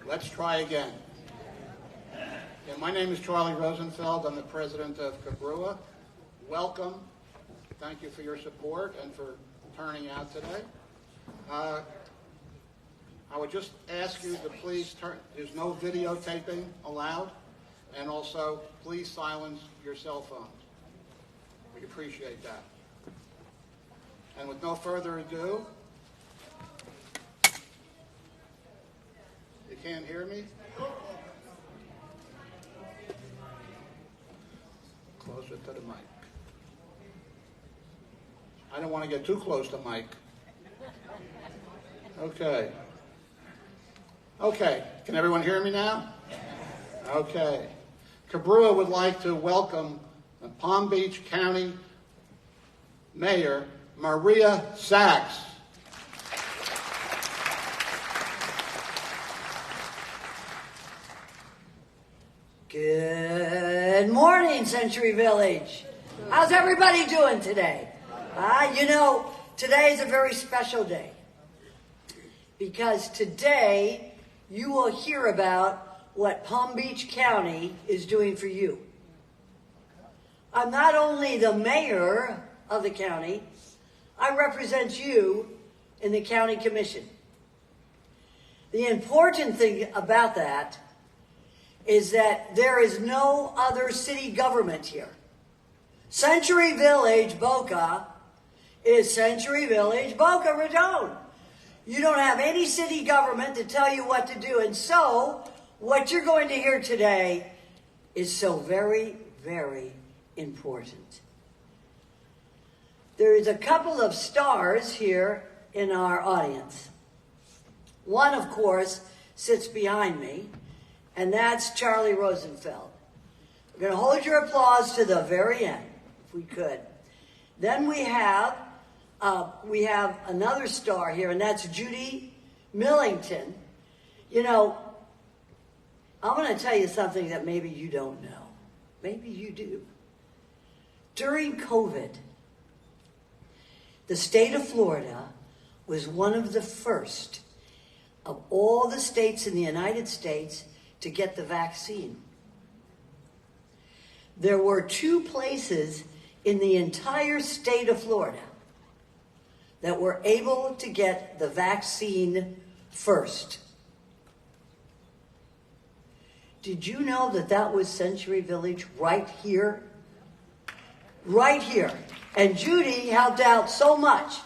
Let's try again. Yeah, my name is Charlie Rosenfeld. I'm the president of Cabrua. Welcome. Thank you for your support and for turning out today. I would just ask you to please turn, there's no videotaping allowed, and also please silence your cell phones. We appreciate that. And with no further ado, you can't hear me? Closer to the mic. I don't want to get too close to Mike. Okay. Okay. Can everyone hear me now? Okay. Cabrua would like to welcome the Palm Beach County Mayor, Maria Sachs. Good morning, Century Village. How's everybody doing today? You know, today is a very special day because today you will hear about what Palm Beach County is doing for you. I'm not only the mayor of the county, I represent you in the county commission. The important thing about that is that there is no other city government here. Century Village Boca is Century Village Boca Raton. You don't have any city government to tell you what to do. And so, what you're going to hear today is so very, very important. There is a couple of stars here in our audience. One, of course, sits behind me, and that's Charlie Rosenfeld. We're going to hold your applause to the very end, if we could. Then we have another star here, and that's Judy Millington. You know, I'm going to tell you something that maybe you don't know. Maybe you do. During COVID, the state of Florida was one of the first of all the states in the United States to get the vaccine. There were 2 places in the entire state of Florida that were able to get the vaccine first. Did you know that that was Century Village right here? Right here. And Judy helped out so much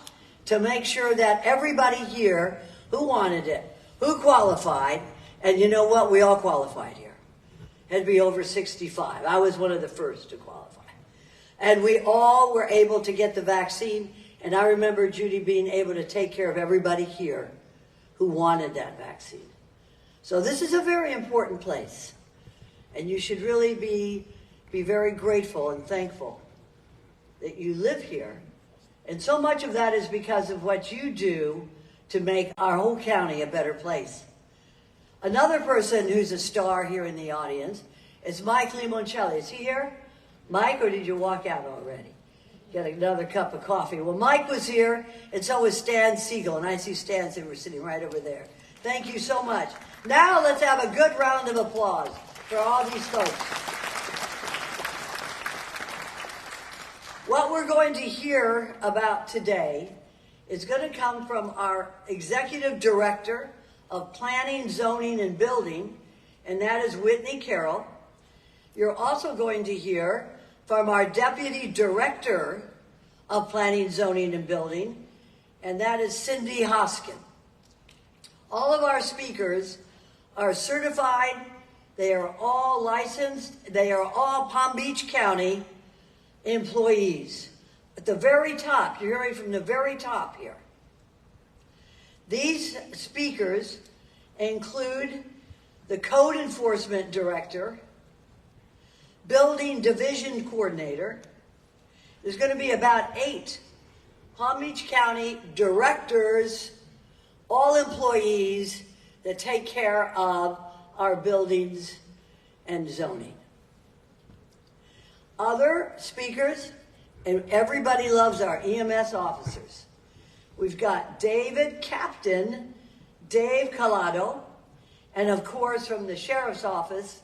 to make sure that everybody here who wanted it, who qualified, and you know what? We all qualified here. Had to be over 65. I was one of the first to qualify. And we all were able to get the vaccine. And I remember Judy being able to take care of everybody here who wanted that vaccine. So this is a very important place. And you should really be very grateful and thankful that you live here. And so much of that is because of what you do to make our whole county a better place. Another person who's a star here in the audience is Mike Limoncelli. Is he here? Mike, or did you walk out already? Get another cup of coffee. Well, Mike was here, and so was Stan Siegel, and I see Stan Siegel sitting right over there. Thank you so much. Now let's have a good round of applause for all these folks. What we're going to hear about today is going to come from our Executive Director of Planning, Zoning, and Building, and that is Whitney Carroll. You're also going to hear from our Deputy Director of Planning, Zoning, and Building, and that is Cindy Hoskin. All of our speakers are certified. They are all licensed. They are all Palm Beach County employees. At the very top, you're hearing from the very top here. These speakers include the Code Enforcement Director, Building Division Coordinator. There's going to be about 8 Palm Beach County directors all employees that take care of our buildings and zoning. Other speakers, and everybody loves our EMS officers. We've got Captain Dave Collado, and of course from the sheriff's office,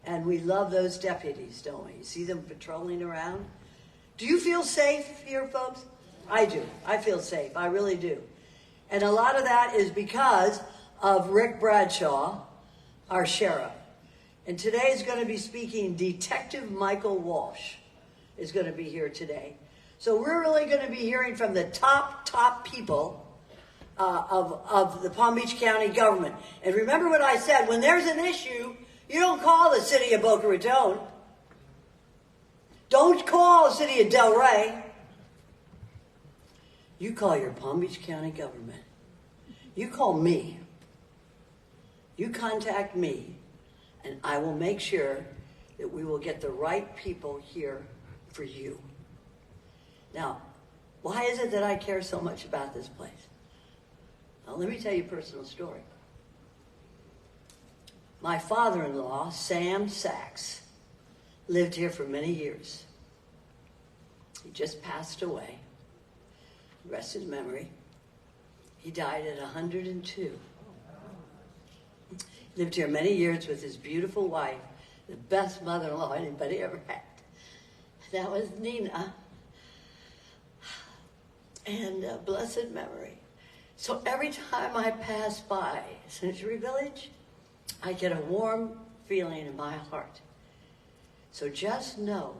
and we love those deputies, don't we? You see them patrolling around? Do you feel safe here, folks? I do. I feel safe. I really do. And a lot of that is because of Rick Bradshaw, our sheriff. And today is going to be speaking Detective Michael Walsh is going to be here today. So we're really going to be hearing from the top people of the Palm Beach County government. And remember what I said, when there's an issue, you don't call the city of Boca Raton. Don't call the city of Del Rey. You call your Palm Beach County government. You call me. You contact me, and I will make sure that we will get the right people here for you. Now, why is it that I care so much about this place? Now, let me tell you a personal story. My father-in-law, Sam Sachs, lived here for many years. He just passed away. Rest his memory. He died at 102. Lived here many years with his beautiful wife, the best mother-in-law anybody ever had. That was Nina. And blessed memory. So every time I pass by Century Village, I get a warm feeling in my heart. So just know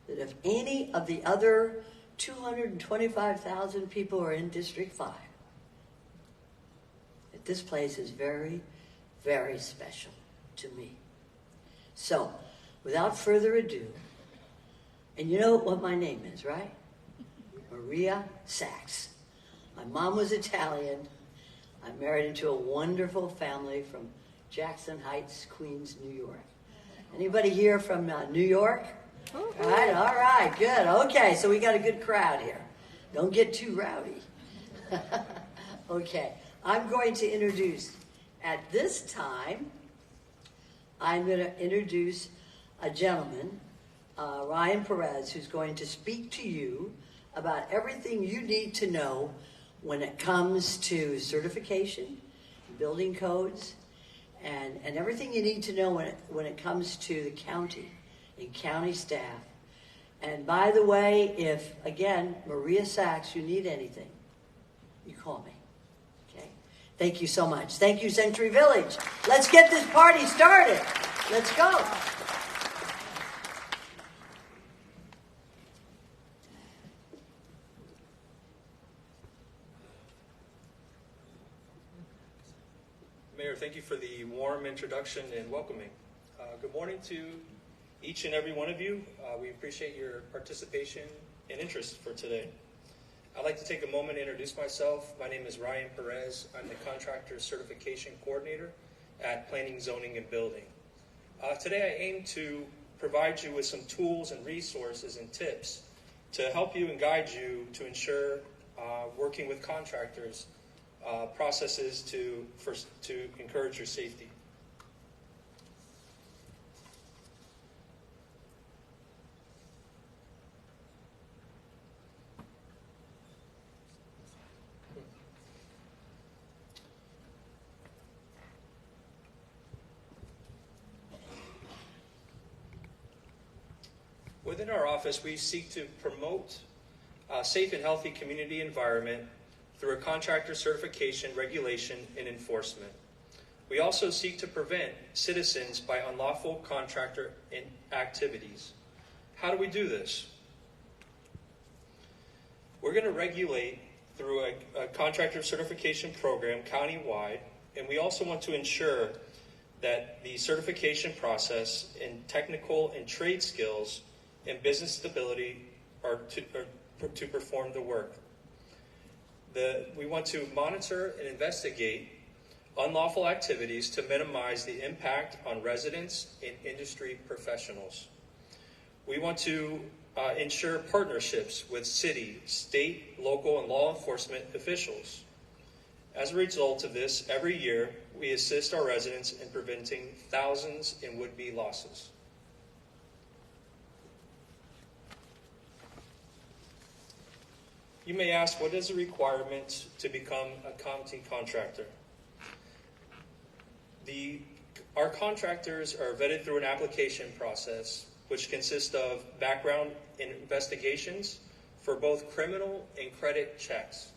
that if any of the other 225,000 people are in District 5, that this place is very, very special to me. So, without further ado, and you know what my name is, right? Maria Sachs. My mom was Italian. I married into a wonderful family from Jackson Heights, Queens, New York. Anybody here from New York? All right, good. Okay, so we got a good crowd here. Don't get too rowdy. Okay, I'm going to introduce, at this time, I'm going to introduce a gentleman, Ryan Perez, who's going to speak to you about everything you need to know when it comes to certification, building codes, and everything you need to know when it comes to the county and county staff. And by the way, if, again, Maria Sachs, you need anything, you call me. Okay? Thank you so much. Thank you, Century Village. Let's get this party started. Let's go. Mayor, thank you for the warm introduction and welcoming. Good morning to each and every one of you. We appreciate your participation and interest for today. I'd like to take a moment to introduce myself. My name is Ryan Perez. I'm the Contractor Certification Coordinator at Planning, Zoning, and Building. Today I aim to provide you with some tools and resources and tips to help you and guide you to ensure working with contractors processes to encourage your safety. Within our office, we seek to promote a safe and healthy community environment through a contractor certification, regulation, and enforcement. We also seek to prevent citizens by unlawful contractor activities. How do we do this? We're going to regulate through a contractor certification program countywide, and we also want to ensure that the certification process in technical and trade skills and business stability are to perform the work. We want to monitor and investigate unlawful activities to minimize the impact on residents and industry professionals. We want to ensure partnerships with city, state, local, and law enforcement officials. As a result of this, every year we assist our residents in preventing thousands in would-be losses. You may ask, what is the requirement to become a county contractor? Our contractors are vetted through an application process, which consists of background investigations for both criminal and credit checks.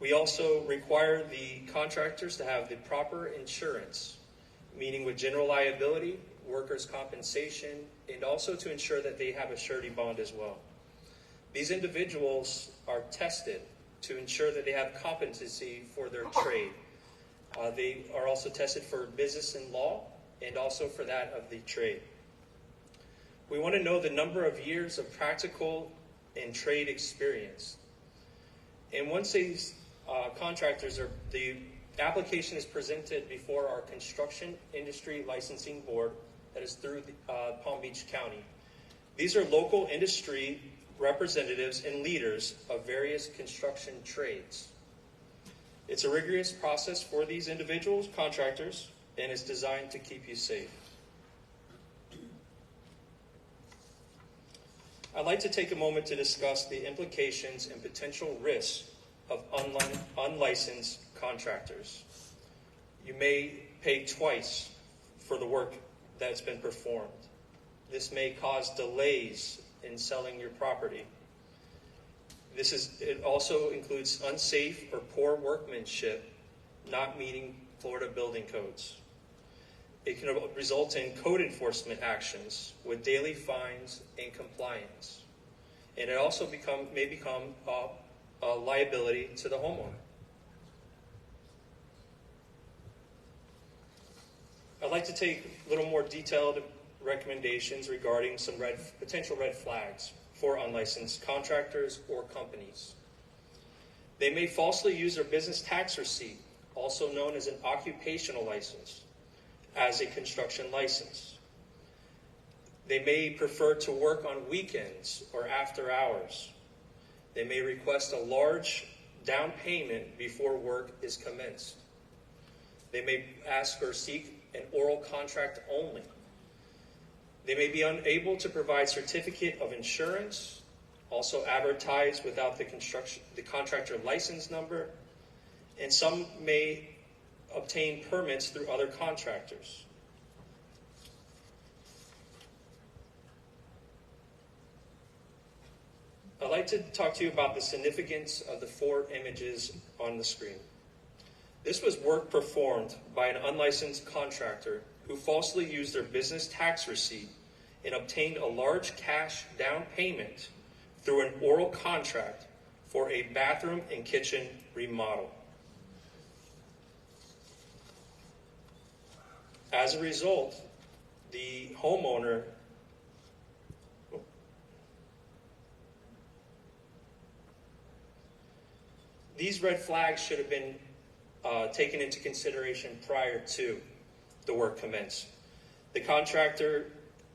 We also require the contractors to have the proper insurance, meaning with general liability, workers' compensation, and also to ensure that they have a surety bond as well. These individuals are tested to ensure that they have competency for their trade. They are also tested for business and law and also for that of the trade. We want to know the number of years of practical and trade experience. And once these the application is presented before our Construction Industry Licensing Board that is through Palm Beach County. These are local industry representatives and leaders of various construction trades. It's a rigorous process for these individuals, contractors, and it's designed to keep you safe. I'd like to take a moment to discuss the implications and potential risks of unlicensed contractors. You may pay twice for the work that's been performed. This may cause delays in selling your property. It also includes unsafe or poor workmanship, not meeting Florida building codes. It can result in code enforcement actions with daily fines and compliance. And it also may become a liability to the homeowner. I'd like to take a little more detailed recommendations regarding some potential red flags for unlicensed contractors or companies. They may falsely use their business tax receipt, also known as an occupational license, as a construction license. They may prefer to work on weekends or after hours. They may request a large down payment before work is commenced. They may ask or seek an oral contract only. They may be unable to provide certificate of insurance, also advertise without the contractor license number, and some may obtain permits through other contractors. I'd like to talk to you about the significance of the 4 images on the screen. This was work performed by an unlicensed contractor who falsely used their business tax receipt and obtained a large cash down payment through an oral contract for a bathroom and kitchen remodel. As a result, the homeowner these red flags should have been taken into consideration prior to the work commence. The contractor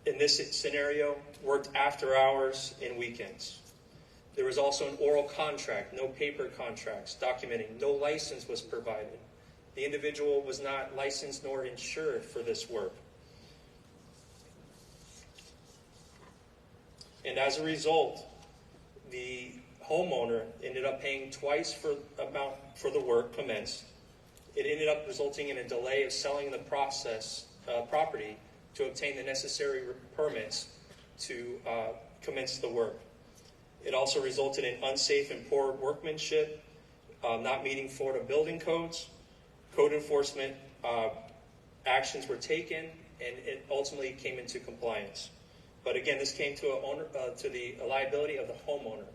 in this scenario worked after hours and weekends. There was also an oral contract, no paper contracts documenting, no license was provided. The individual was not licensed nor insured for this work. And as a result, the homeowner ended up paying twice for the work commenced. It ended up resulting in a delay of selling the property to obtain the necessary permits to commence the work. It also resulted in unsafe and poor workmanship, not meeting Florida building codes. Code enforcement actions were taken, and it ultimately came into compliance. But again, this came to the liability of the homeowner.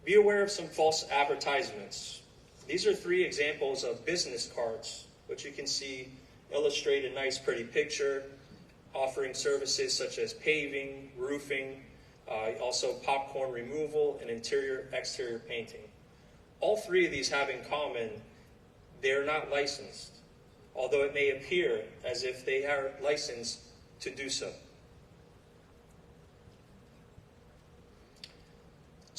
Be aware of some false advertisements. These are 3 examples of business cards, which you can see illustrate a nice, pretty picture, offering services such as paving, roofing, also popcorn removal, and interior-exterior painting. All 3 of these have in common, they're not licensed, although it may appear as if they are licensed to do so.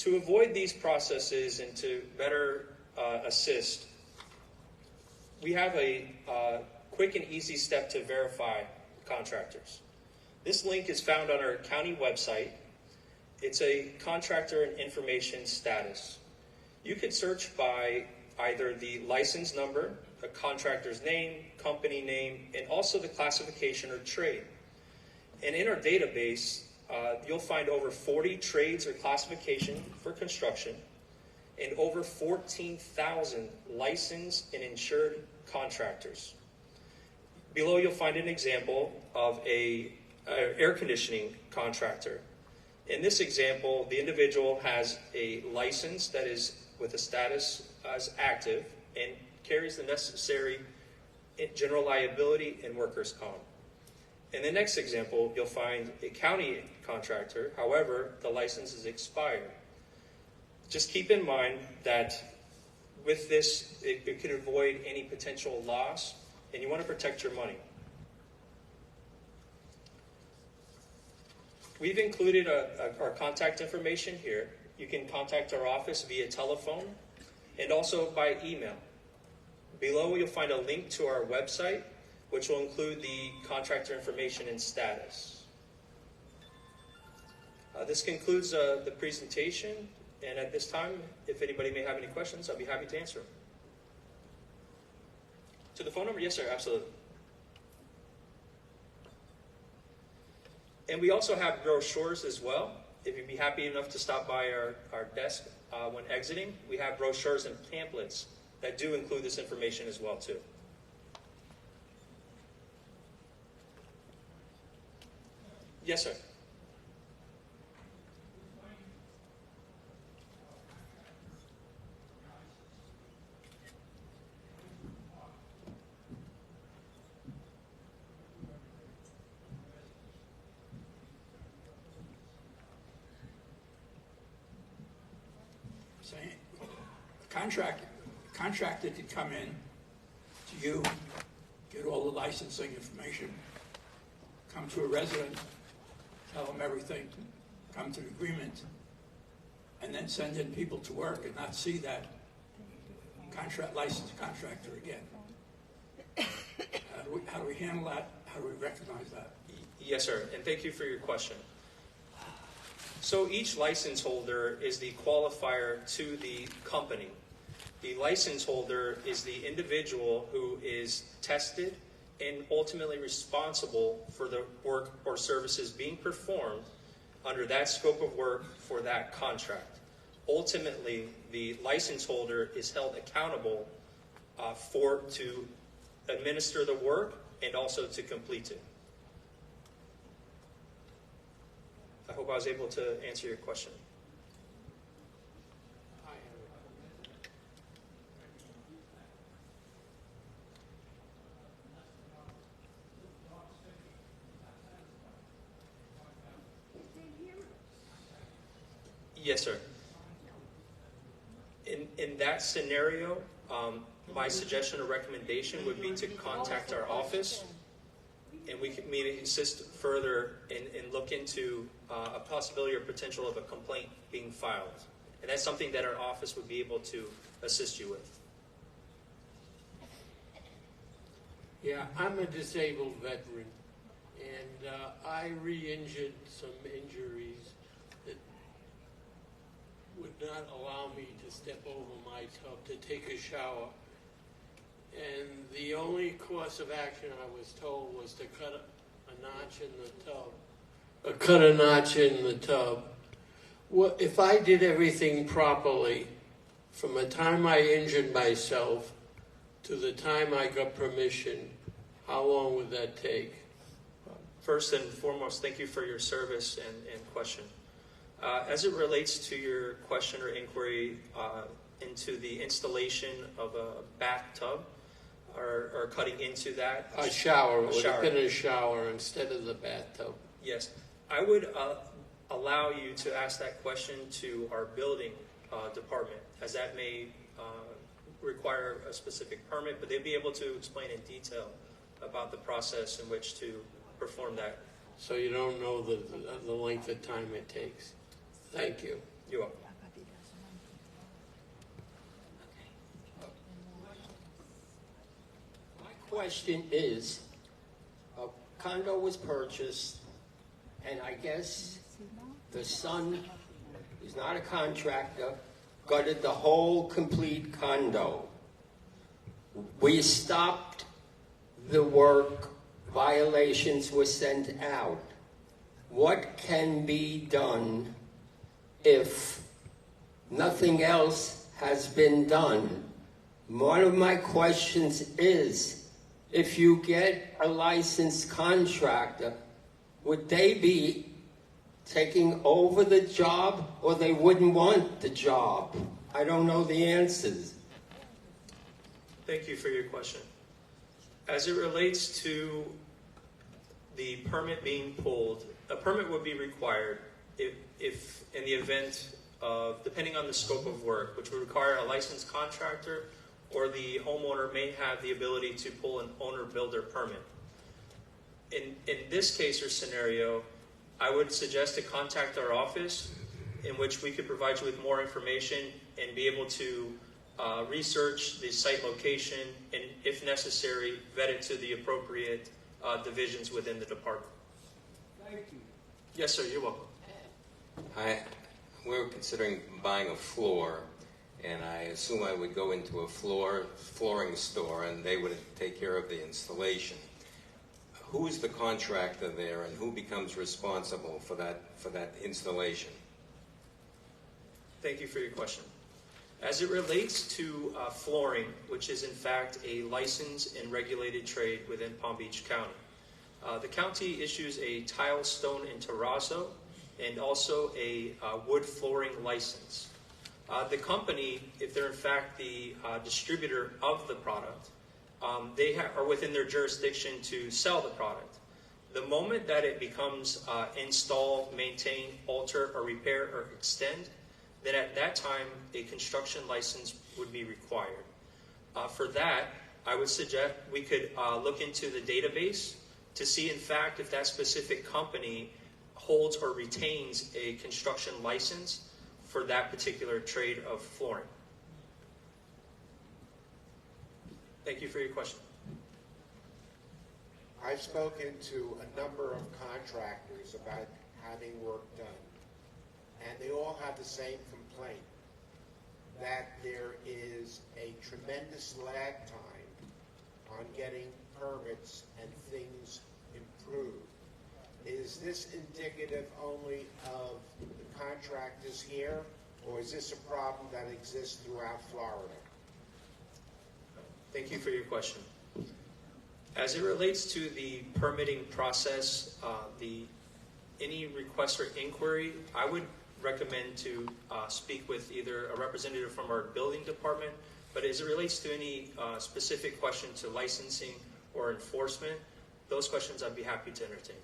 To avoid these processes and to better assist, we have a quick and easy step to verify contractors. This link is found on our county website. It's a contractor and information status. You could search by either the license number, a contractor's name, company name, and also the classification or trade. And in our database, you'll find over 40 trades or classification for construction and over 14,000 licensed and insured contractors. Below, you'll find an example of an air conditioning contractor. In this example, the individual has a license that is with a status as active and carries the necessary general liability and workers' comp. In the next example, you'll find a county contractor. However, the license is expired. Just keep in mind that with this, it could avoid any potential loss, and you want to protect your money. We've included our contact information here. You can contact our office via telephone and also by email. Below, you'll find a link to our website, which will include the contractor information and status. This concludes the presentation, and at this time, if anybody may have any questions, I'll be happy to answer them. To the phone number? Yes, sir, absolutely. And we also have brochures as well. If you'd be happy enough to stop by our desk when exiting, we have brochures and pamphlets that do include this information as well, too. Yes, sir. Saying, contractor could come in to you, get all the licensing information, come to a resident, tell them everything, come to an agreement, and then send in people to work and not see that licensed contractor again. How do we handle that? How do we recognize that? Yes, sir, and thank you for your question. So each license holder is the qualifier to the company. The license holder is the individual who is tested and ultimately responsible for the work or services being performed under that scope of work for that contract. Ultimately, the license holder is held accountable to administer the work and also to complete it. I hope I was able to answer your question. Yes, sir. In that scenario, my suggestion or recommendation would be to contact our office, and we can maybe assist further and look into a possibility or potential of a complaint being filed. And that's something that our office would be able to assist you with. Yeah, I'm a disabled veteran, and I re-injured some injuries that would not allow me to step over my tub to take a shower. And the only course of action I was told was to cut a notch in the tub. Cut a notch in the tub. Well, if I did everything properly, from the time I injured myself to the time I got permission, how long would that take? First and foremost, thank you for your service and question. As it relates to your question or inquiry into the installation of a bathtub or cutting into that. A shower. It would have been a shower instead of the bathtub. Yes. I would allow you to ask that question to our building department, as that may require a specific permit, but they'd be able to explain in detail about the process in which to perform that. So you don't know the length of time it takes. Thank you. You're welcome. question is, a condo was purchased, and I guess the son, who's not a contractor, gutted the whole complete condo. We stopped the work, violations were sent out. What can be done if nothing else has been done? One of my questions is, if you get a licensed contractor, would they be taking over the job, or they wouldn't want the job? I don't know the answers. Thank you for your question. As it relates to the permit being pulled, a permit would be required if in the event of, depending on the scope of work, which would require a licensed contractor, or the homeowner may have the ability to pull an owner-builder permit. In this case or scenario, I would suggest to contact our office, in which we could provide you with more information and be able to research the site location and, if necessary, vet it to the appropriate divisions within the department. Thank you. Yes, sir, you're welcome. We're considering buying a floor, and I assume I would go into a flooring store and they would take care of the installation. Who is the contractor there, and who becomes responsible for that installation? Thank you for your question. As it relates to flooring, which is in fact a licensed and regulated trade within Palm Beach County, the county issues a tile, stone, and terrazzo, and also a wood flooring license. The company, if they're in fact the distributor of the product, they are within their jurisdiction to sell the product. The moment that it becomes install, maintain, alter, or repair, or extend, then at that time a construction license would be required. For that, I would suggest we could look into the database to see in fact if that specific company holds or retains a construction license for that particular trade of flooring. Thank you for your question. I've spoken to a number of contractors about having work done, and they all have the same complaint, that there is a tremendous lag time on getting permits and things improved. Is this indicative only of the contractors here, or is this a problem that exists throughout Florida? Thank you for your question. As it relates to the permitting process, any request or inquiry, I would recommend to speak with either a representative from our building department, but as it relates to any specific question to licensing or enforcement, those questions I'd be happy to entertain.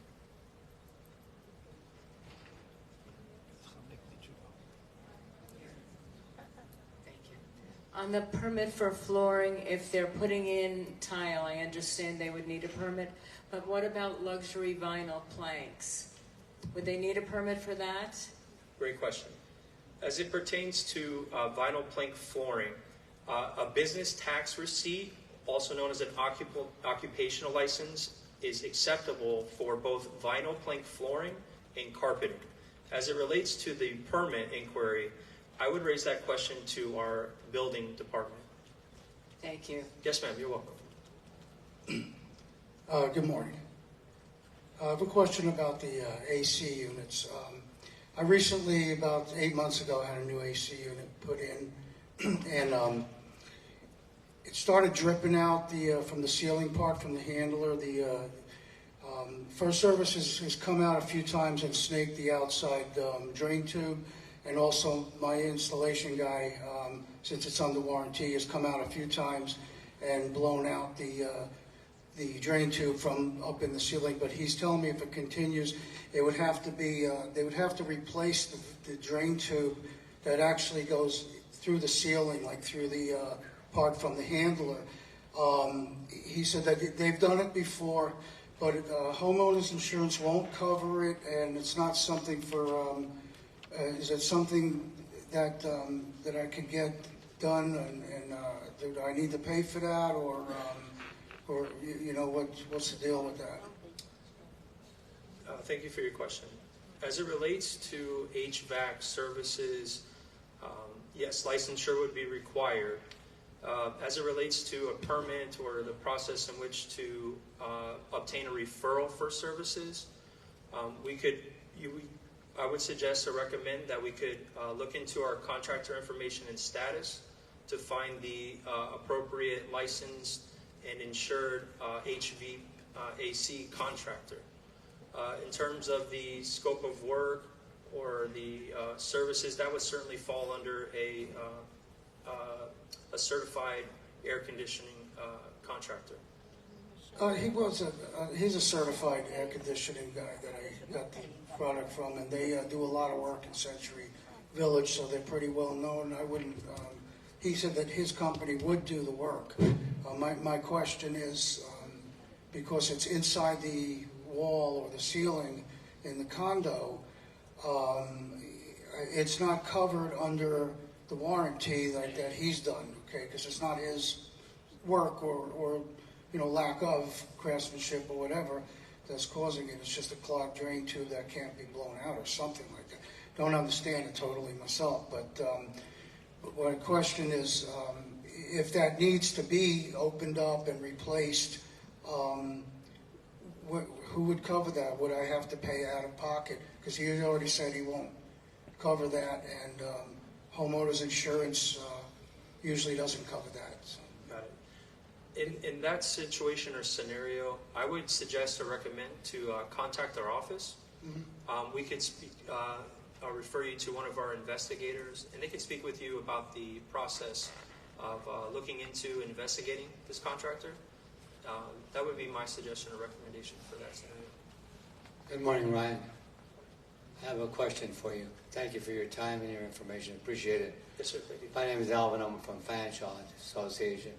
On the permit for flooring, if they're putting in tile, I understand they would need a permit, but what about luxury vinyl planks? Would they need a permit for that? Great question. As it pertains to vinyl plank flooring, a business tax receipt, also known as an occupational license, is acceptable for both vinyl plank flooring and carpeting. As it relates to the permit inquiry, I would raise that question to our building department. Thank you. Yes, ma'am, you're welcome. Good morning. I have a question about the AC units. I recently, about 8 months ago, had a new AC unit put in, and it started dripping out from the ceiling part, from the handler. The First Service has come out a few times and snaked the outside drain tube, and also my installation guy, since it's under warranty, has come out a few times and blown out the drain tube from up in the ceiling. But he's telling me if it continues, it would have to be they would have to replace the drain tube that actually goes through the ceiling, like through the part from the handler. He said that they've done it before, but homeowners insurance won't cover it, and it's not something for. Is it something that that I could get done, and do I need to pay for that, or Or, you know, what's the deal with that? Thank you for your question. As it relates to HVAC services, yes, licensure would be required. As it relates to a permit or the process in which to obtain a referral for services, I would suggest or recommend that we could look into our contractor information and status to find the appropriate licensed and insured HVAC contractor. In terms of the scope of work or the services, that would certainly fall under a certified air conditioning contractor. He's a certified air conditioning guy that I got the product from, and they do a lot of work in Century Village, so they're pretty well known. I wouldn't. He said that his company would do the work. My question is, because it's inside the wall or the ceiling in the condo, it's not covered under the warranty that he's done, okay? Because it's not his work or lack of craftsmanship or whatever that's causing it. It's just a clogged drain tube that can't be blown out or something like that. Don't understand it totally myself, but my question is, if that needs to be opened up and replaced, who would cover that? Would I have to pay out of pocket? Because he already said he won't cover that, and homeowners insurance usually doesn't cover that. So. Got it. In that situation or scenario, I would suggest or recommend to contact our office. Mm-hmm. We could speak. I'll refer you to one of our investigators, and they can speak with you about the process of looking into investigating this contractor. That would be my suggestion or recommendation for that scenario. Good morning, Ryan. I have a question for you. Thank you for your time and your information. Appreciate it. Yes, sir. Thank you. My name is Alvin. I'm from Financial Association.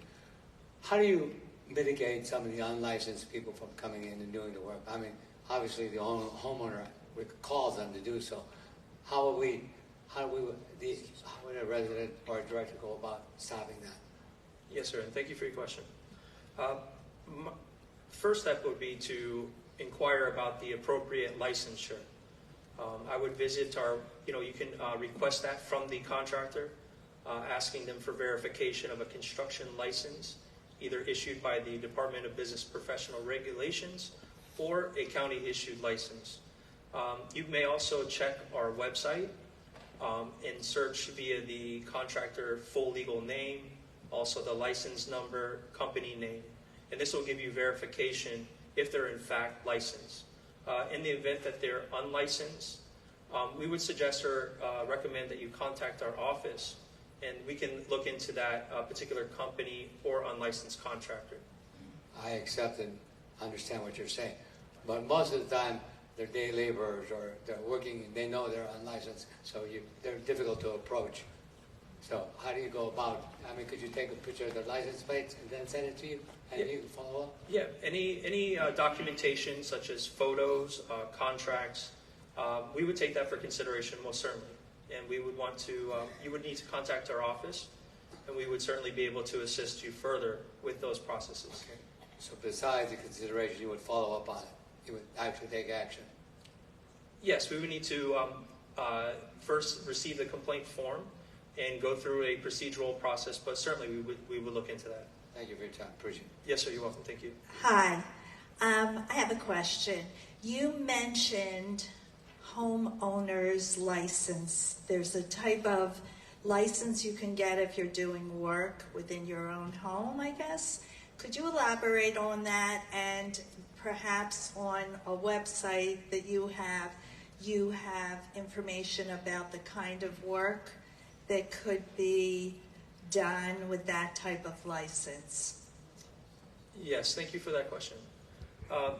How do you mitigate some of the unlicensed people from coming in and doing the work? I mean, obviously the homeowner calls them to do so. How would a resident or a director go about stopping that? Yes, sir, and thank you for your question. First step would be to inquire about the appropriate licensure. I would visit you can request that from the contractor, asking them for verification of a construction license, either issued by the Department of Business Professional Regulations or a county-issued license. You may also check our website and search via the contractor full legal name, also the license number, company name, and this will give you verification if they're in fact licensed. In the event that they're unlicensed, we would suggest or recommend that you contact our office, and we can look into that particular company or unlicensed contractor. I accept and understand what you're saying, but most of the time they're day laborers or they're working and they know they're unlicensed, so they're difficult to approach. So how do you go about? I mean, could you take a picture of their license plates and then send it to you, and you can follow up? Yeah, any documentation such as photos, contracts, we would take that for consideration most certainly, and we would want to. You would need to contact our office, and we would certainly be able to assist you further with those processes. Okay. So besides the consideration, you would follow up on it. You would actually take action. Yes, we would need to first receive the complaint form and go through a procedural process, but certainly we would look into that. Thank you for your time. Appreciate it. Yes, sir. You're welcome. Thank you. Hi. I have a question. You mentioned homeowner's license. There's a type of license you can get if you're doing work within your own home, I guess. Could you elaborate on that, and perhaps on a website that you have information about the kind of work that could be done with that type of license? Yes, thank you for that question. On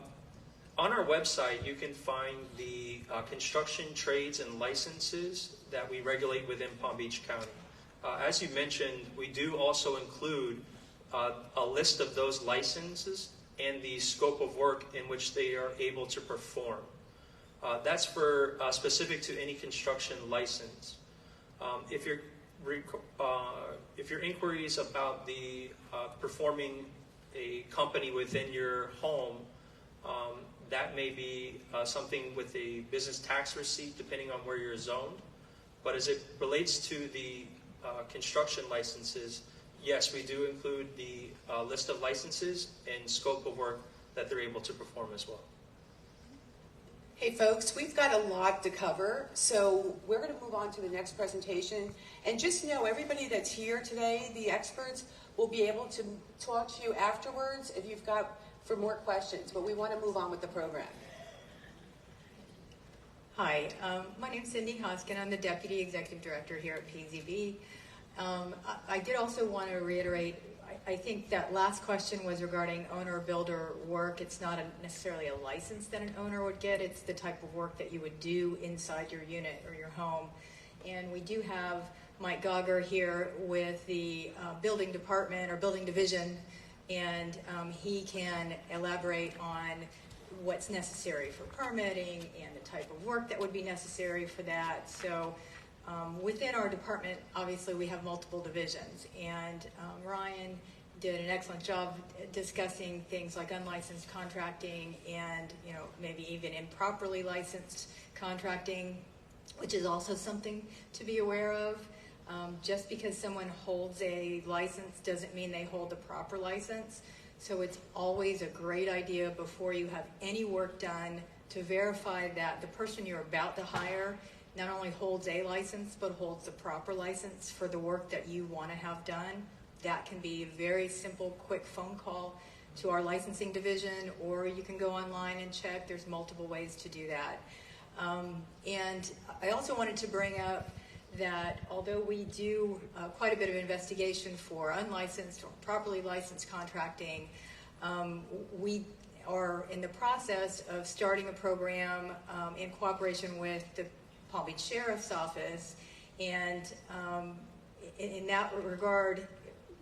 our website, you can find the construction trades and licenses that we regulate within Palm Beach County. As you mentioned, we do also include a list of those licenses and the scope of work in which they are able to perform. That's for specific to any construction license. If your inquiry is about the performing a company within your home, that may be something with a business tax receipt, depending on where you're zoned. But as it relates to the construction licenses, yes, we do include the list of licenses and scope of work that they're able to perform as well. Hey folks, we've got a lot to cover, so we're going to move on to the next presentation. And just know, everybody that's here today, the experts, will be able to talk to you afterwards if you've got for more questions, but we want to move on with the program. Hi, my name's Cindy Hoskin. I'm the Deputy Executive Director here at PZB. I did also want to reiterate, I think that last question was regarding owner-builder work. It's not necessarily a license that an owner would get. It's the type of work that you would do inside your unit or your home. And we do have Mike Gogger here with the building department or building division, and he can elaborate on what's necessary for permitting and the type of work that would be necessary for that. So within our department, obviously we have multiple divisions, and Ryan did an excellent job discussing things like unlicensed contracting and maybe even improperly licensed contracting, which is also something to be aware of. Just because someone holds a license doesn't mean they hold the proper license. So it's always a great idea before you have any work done to verify that the person you're about to hire not only holds a license, but holds the proper license for the work that you want to have done. That can be a very simple, quick phone call to our licensing division, or you can go online and check. There's multiple ways to do that. And I also wanted to bring up that although we do quite a bit of investigation for unlicensed or properly licensed contracting, we are in the process of starting a program in cooperation with the Palm Beach Sheriff's Office, and in that regard,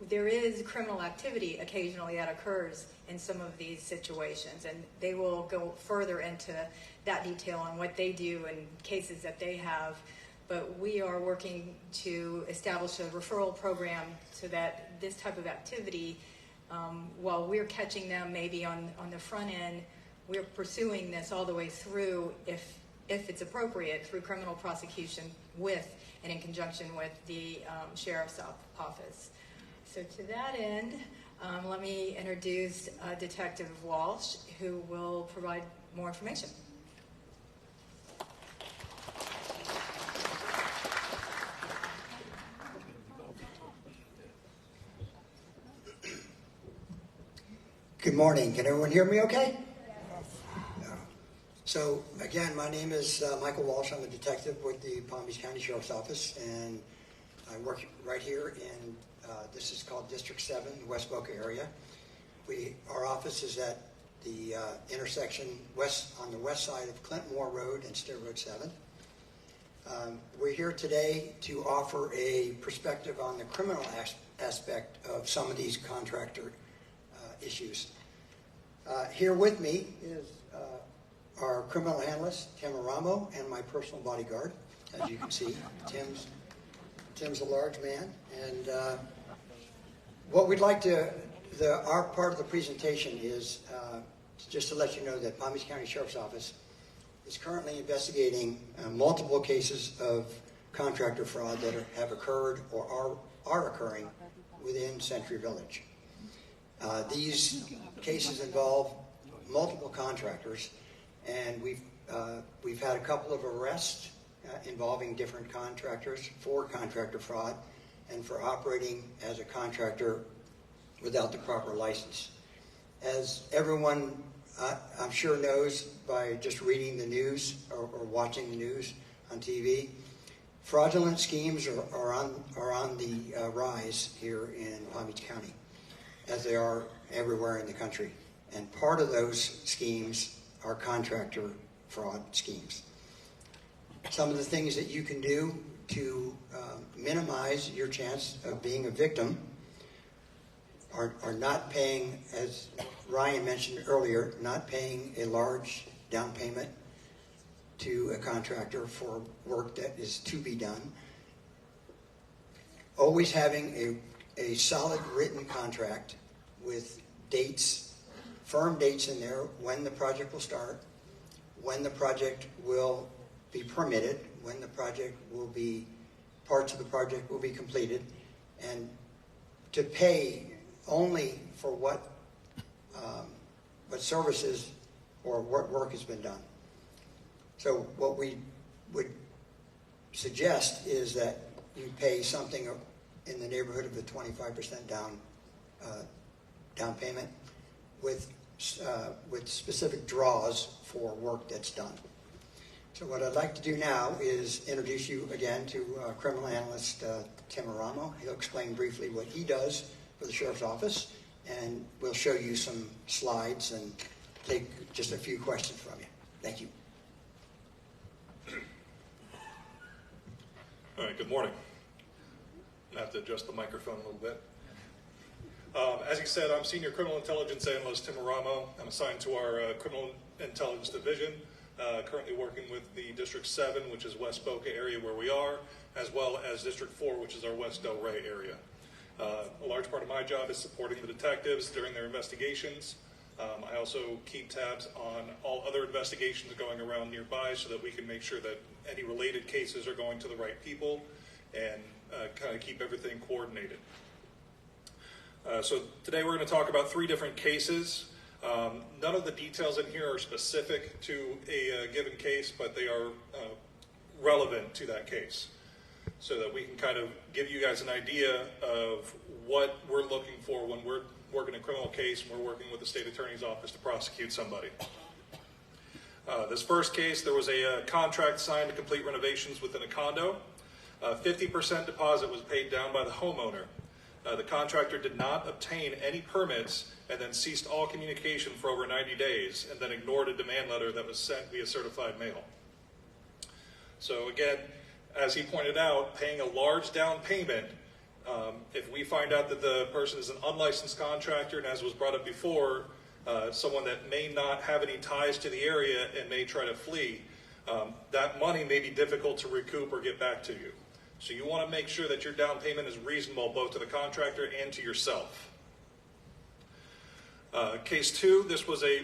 there is criminal activity occasionally that occurs in some of these situations, and they will go further into that detail on what they do and cases that they have. But we are working to establish a referral program so that this type of activity, while we're catching them maybe on the front end, we're pursuing this all the way through, if it's appropriate, through criminal prosecution with and in conjunction with the Sheriff's Office. So to that end, let me introduce Detective Walsh, who will provide more information. Good morning. Can everyone hear me okay? Yes. So, again, my name is Michael Walsh. I'm a detective with the Palm Beach County Sheriff's Office, and I work right here in, this is called District 7, West Boca area. Our office is at the intersection on the west side of Clintmore Road and State Road 7. We're here today to offer a perspective on the criminal aspect of some of these contractor issues. Here with me is our criminal analyst, Tim Aramo, and my personal bodyguard. As you can see, Tim's a large man. And what we'd like to, our part of the presentation is just to let you know that Palm Beach County Sheriff's Office is currently investigating multiple cases of contractor fraud that have occurred or are occurring within Century Village. These cases involve multiple contractors, and we've had a couple of arrests involving different contractors for contractor fraud and for operating as a contractor without the proper license. As everyone I'm sure knows by just reading the news or watching the news on TV, fraudulent schemes are on the rise here in Palm Beach County, as they are everywhere in the country. And part of those schemes are contractor fraud schemes. Some of the things that you can do to minimize your chance of being a victim are not paying, as Ryan mentioned earlier, not paying a large down payment to a contractor for work that is to be done. Always having a solid written contract with dates, firm dates in there, when the project will start, when the project will be permitted, when the project will be, parts of the project will be completed, and to pay only for what services or what work has been done. So what we would suggest is that you pay something in the neighborhood of the 25% down payment with specific draws for work that's done. So what I'd like to do now is introduce you again to criminal analyst Tim Aramo. He'll explain briefly what he does for the Sheriff's Office, and we'll show you some slides and take just a few questions from you. Thank you. All right, good morning. I have to adjust the microphone a little bit. As he said, I'm Senior Criminal Intelligence Analyst Tim Aramo. I'm assigned to our Criminal Intelligence Division, currently working with the District 7, which is West Boca area where we are, as well as District 4, which is our West Del Rey area. A large part of my job is supporting the detectives during their investigations. I also keep tabs on all other investigations going around nearby so that we can make sure that any related cases are going to the right people and kind of keep everything coordinated. So today we're going to talk about 3 different cases. None of the details in here are specific to a given case, but they are relevant to that case, so that we can kind of give you guys an idea of what we're looking for when we're working a criminal case and we're working with the state attorney's office to prosecute somebody. This first case, there was a contract signed to complete renovations within a condo. 50% deposit was paid down by the homeowner. The contractor did not obtain any permits and then ceased all communication for over 90 days and then ignored a demand letter that was sent via certified mail. So again, as he pointed out, paying a large down payment, if we find out that the person is an unlicensed contractor, and as was brought up before, someone that may not have any ties to the area and may try to flee, that money may be difficult to recoup or get back to you. So you want to make sure that your down payment is reasonable both to the contractor and to yourself. Case 2, this was a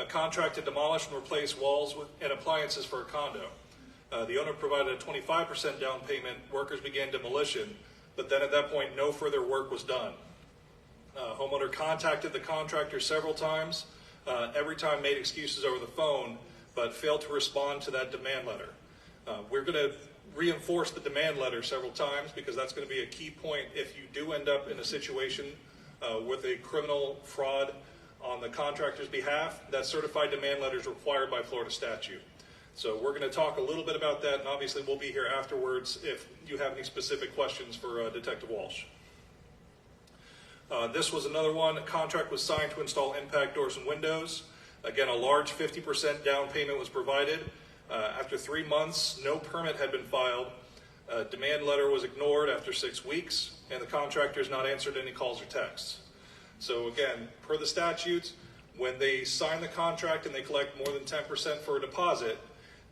contract to demolish and replace walls and appliances for a condo. The owner provided a 25% down payment. Workers began demolition, but then at that point, no further work was done. Homeowner contacted the contractor several times, every time made excuses over the phone, but failed to respond to that demand letter. We're going to reinforce the demand letter several times because that's going to be a key point if you do end up in a situation with a criminal fraud on the contractor's behalf. That certified demand letter is required by Florida statute. So we're going to talk a little bit about that, and obviously we'll be here afterwards if you have any specific questions for Detective Walsh. This was another one. A contract was signed to install impact doors and windows. Again, a large 50% down payment was provided. After 3 months, no permit had been filed. A demand letter was ignored after 6 weeks, and the contractor has not answered any calls or texts. So again, per the statutes, when they sign the contract and they collect more than 10% for a deposit,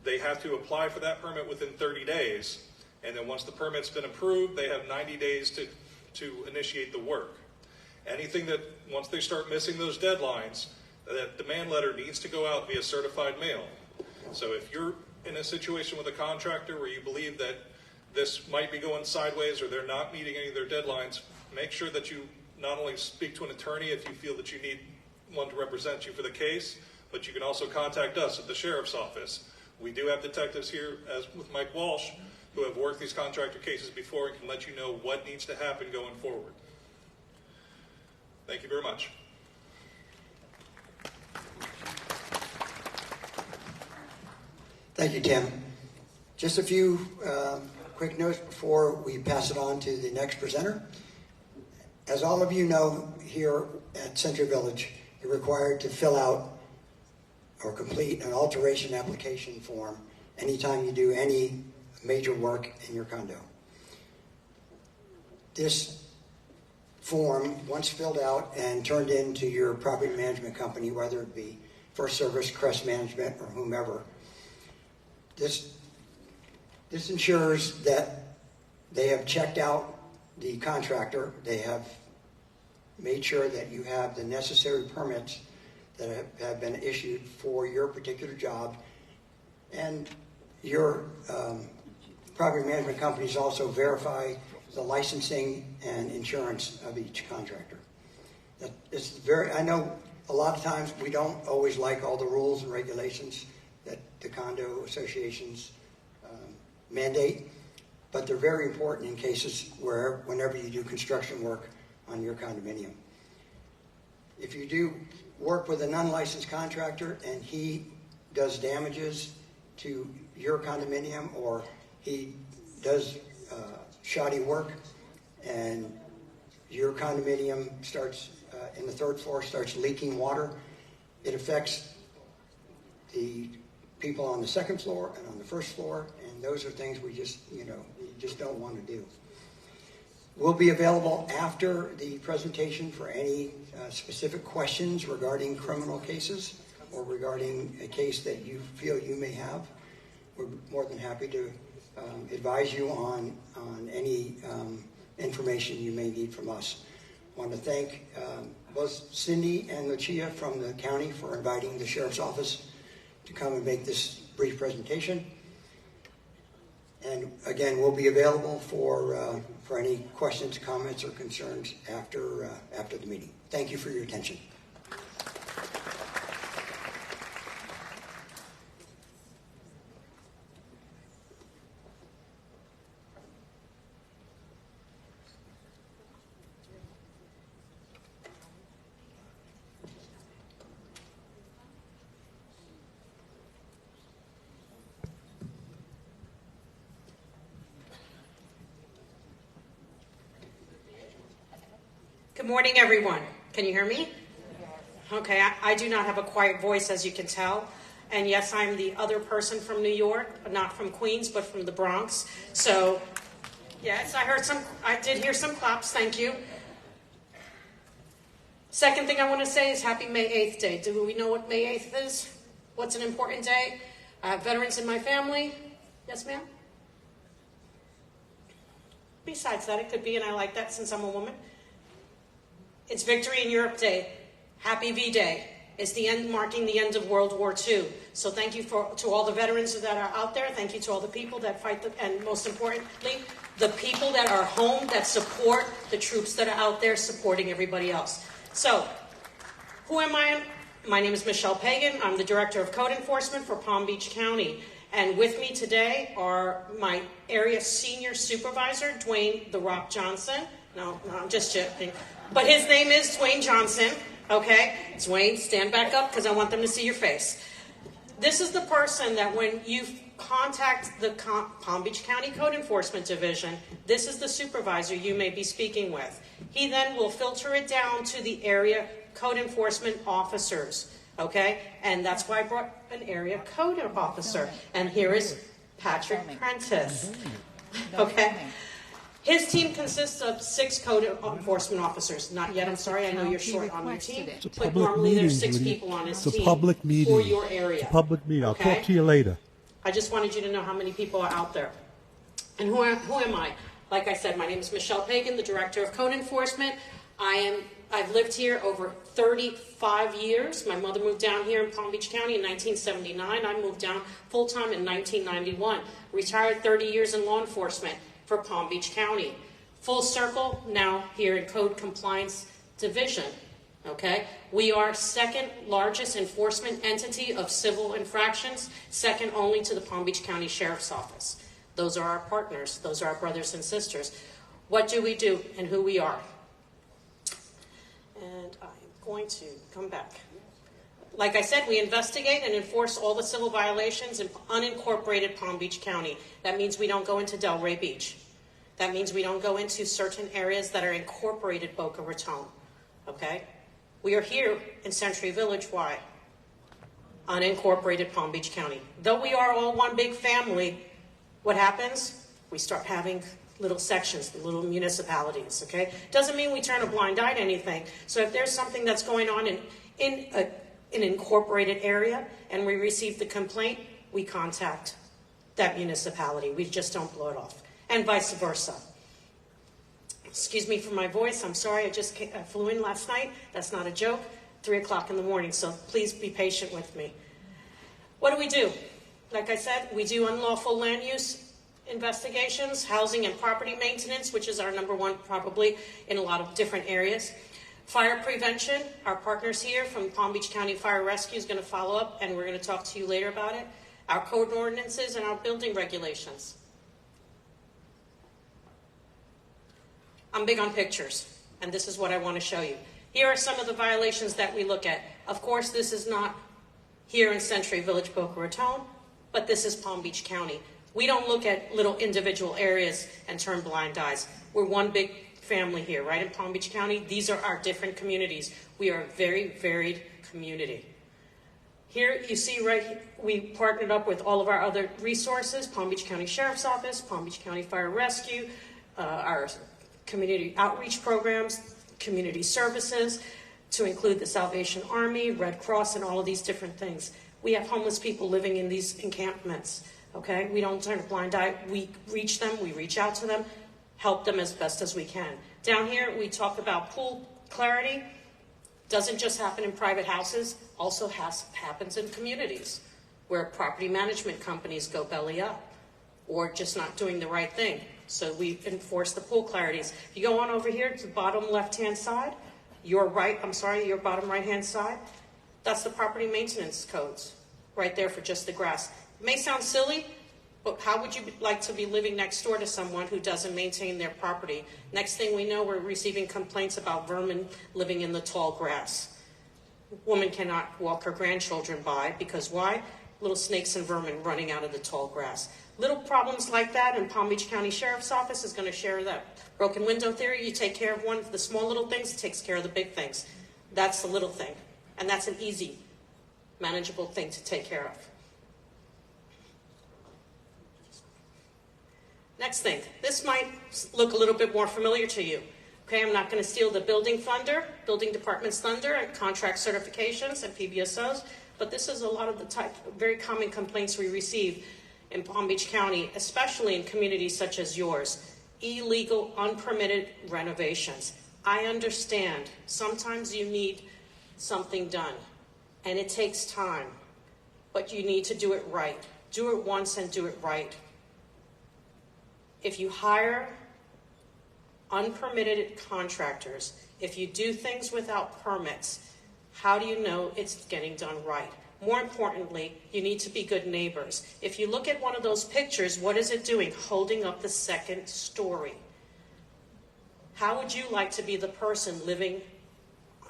they have to apply for that permit within 30 days. And then once the permit's been approved, they have 90 days to initiate the work. Anything that, once they start missing those deadlines, that demand letter needs to go out via certified mail. So if you're in a situation with a contractor where you believe that this might be going sideways or they're not meeting any of their deadlines, make sure that you not only speak to an attorney if you feel that you need one to represent you for the case, but you can also contact us at the Sheriff's Office. We do have detectives here, as with Mike Walsh, who have worked these contractor cases before and can let you know what needs to happen going forward. Thank you very much. Thank you, Tim. Just a few quick notes before we pass it on to the next presenter. As all of you know, here at Century Village, you're required to fill out or complete an alteration application form anytime you do any major work in your condo. This form, once filled out and turned into your property management company, whether it be First Service, Crest Management, or whomever, this ensures that they have checked out the contractor, they have made sure that you have the necessary permits that have been issued for your particular job, and your property management companies also verify the licensing and insurance of each contractor. I know a lot of times we don't always like all the rules and regulations that the condo associations mandate, but they're very important in cases whenever you do construction work on your condominium. If you do work with an unlicensed contractor and he does damages to your condominium, or he does shoddy work and your condominium starts in the third floor starts leaking water, it affects the people on the second floor and on the first floor, and those are things we just don't want to do. We'll be available after the presentation for any specific questions regarding criminal cases or regarding a case that you feel you may have. We're more than happy to advise you on any information you may need from us. I want to thank both Cindy and Lucia from the county for inviting the Sheriff's Office to come and make this brief presentation. And again, we'll be available for any questions, comments, or concerns after the meeting. Thank you for your attention. Good morning, everyone. Can you hear me? Okay, I do not have a quiet voice, as you can tell. And yes, I'm the other person from New York, not from Queens, but from the Bronx. So, yes, I did hear some claps, thank you. Second thing I want to say is happy May 8th Day. Do we know what May 8th is? What's an important day? I have veterans in my family. Yes, ma'am? Besides that, it could be, and I like that since I'm a woman. It's Victory in Europe Day. Happy V-Day. It's the end, marking the end of World War II. So thank you to all the veterans that are out there. Thank you to all the people that fight, and most importantly, the people that are home that support the troops that are out there supporting everybody else. So, who am I? My name is Michelle Pagan. I'm the Director of Code Enforcement for Palm Beach County. And with me today are my area senior supervisor, Dwayne The Rock Johnson. No, I'm just joking. But his name is Dwayne Johnson, okay? Dwayne, stand back up because I want them to see your face. This is the person that when you contact the Palm Beach County Code Enforcement Division, this is the supervisor you may be speaking with. He then will filter it down to the area code enforcement officers, okay? And that's why I brought an area code officer. And here is Patrick Prentice, okay? His team consists of 6 code enforcement officers. Not yet, I'm sorry, I know you're short on your team. But normally there's 6 people on his team for your area. It's a public meeting. I'll okay? talk to you later. I just wanted you to know how many people are out there. And who am I? Like I said, my name is Michelle Pagan, the Director of Code Enforcement. I've lived here over 35 years. My mother moved down here in Palm Beach County in 1979. I moved down full-time in 1991. Retired 30 years in law enforcement for Palm Beach County. Full circle now here in Code Compliance Division, okay? We are second largest enforcement entity of civil infractions, second only to the Palm Beach County Sheriff's Office. Those are our partners. Those are our brothers and sisters. What do we do and who we are? And I'm going to come back. Like I said, we investigate and enforce all the civil violations in unincorporated Palm Beach County. That means we don't go into Delray Beach. That means we don't go into certain areas that are incorporated Boca Raton, okay? We are here in Century Village. Why? Unincorporated Palm Beach County. Though we are all one big family, what happens? We start having little sections, little municipalities, okay? Doesn't mean we turn a blind eye to anything. So if there's something that's going on in an incorporated area and we receive the complaint, we contact that municipality. We just don't blow it off. And vice versa. Excuse me for my voice. I'm sorry. I flew in last night. That's not a joke. 3 o'clock in the morning. So please be patient with me. What do? Like I said, we do unlawful land use investigations, housing and property maintenance, which is our number one probably in a lot of different areas. Fire prevention, our partners here from Palm Beach County Fire Rescue is going to follow up, and we're going to talk to you later about it. Our code ordinances and our building regulations. I'm big on pictures, and this is what I want to show you. Here are some of the violations that we look at. Of course, this is not here in Century Village Boca Raton, but this is Palm Beach County. We don't look at little individual areas and turn blind eyes. We're one big family here, right in Palm Beach County. These are our different communities. We are a very varied community. Here you see right here, we partnered up with all of our other resources, Palm Beach County Sheriff's Office, Palm Beach County Fire Rescue, our community outreach programs, community services, to include the Salvation Army, Red Cross, and all of these different things. We have homeless people living in these encampments, okay? We don't turn a blind eye. We reach them, we reach out to them, help them as best as we can. Down here, we talk about pool clarity. Doesn't just happen in private houses, also happens in communities where property management companies go belly up or just not doing the right thing. So we enforce the pool clarities. If you go on over here to the bottom left-hand side, your bottom right-hand side, that's the property maintenance codes right there for just the grass. It may sound silly, but how would you like to be living next door to someone who doesn't maintain their property? Next thing we know, we're receiving complaints about vermin living in the tall grass. Woman cannot walk her grandchildren by because why? Little snakes and vermin running out of the tall grass. Little problems like that, and Palm Beach County Sheriff's Office is going to share that. Broken window theory, you take care of one of the small little things, it takes care of the big things. That's the little thing, and that's an easy, manageable thing to take care of. Next thing, this might look a little bit more familiar to you. Okay, I'm not going to steal the building department's thunder and contract certifications and PBSOs, but this is a lot of the very common complaints we receive in Palm Beach County, especially in communities such as yours. Illegal, unpermitted renovations. I understand sometimes you need something done, and it takes time, but you need to do it right. Do it once and do it right. If you hire unpermitted contractors, if you do things without permits, how do you know it's getting done right? More importantly, you need to be good neighbors. If you look at one of those pictures, what is it doing? Holding up the second story. How would you like to be the person living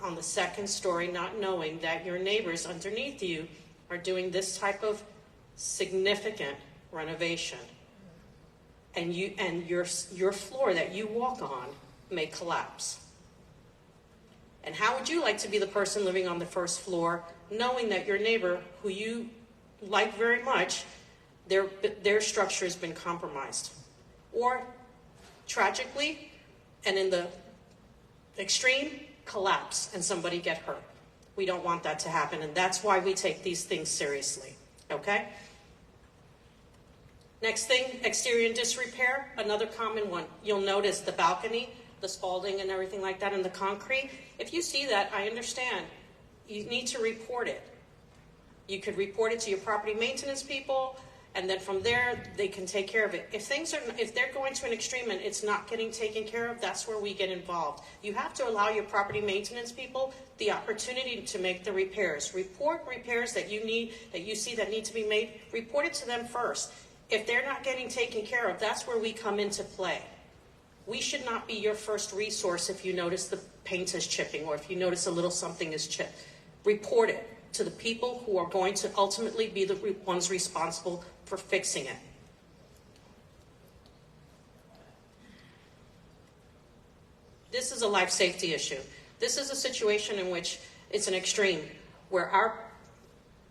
on the second story, not knowing that your neighbors underneath you are doing this type of significant renovation? And your floor that you walk on may collapse. And how would you like to be the person living on the first floor, knowing that your neighbor, who you like very much, their structure has been compromised? Or, tragically, and in the extreme, collapse and somebody get hurt. We don't want that to happen, and that's why we take these things seriously, okay? Next thing, exterior and disrepair, another common one. You'll notice the balcony, the spalding and everything like that, and the concrete. If you see that, I understand. You need to report it. You could report it to your property maintenance people, and then from there, they can take care of it. If they're going to an extreme and it's not getting taken care of, that's where we get involved. You have to allow your property maintenance people the opportunity to make the repairs. Report repairs that you see that need to be made. Report it to them first. If they're not getting taken care of, that's where we come into play. We should not be your first resource if you notice the paint is chipping or if you notice a little something is chipped. Report it to the people who are going to ultimately be the ones responsible for fixing it. This is a life safety issue. This is a situation in which it's an extreme, where our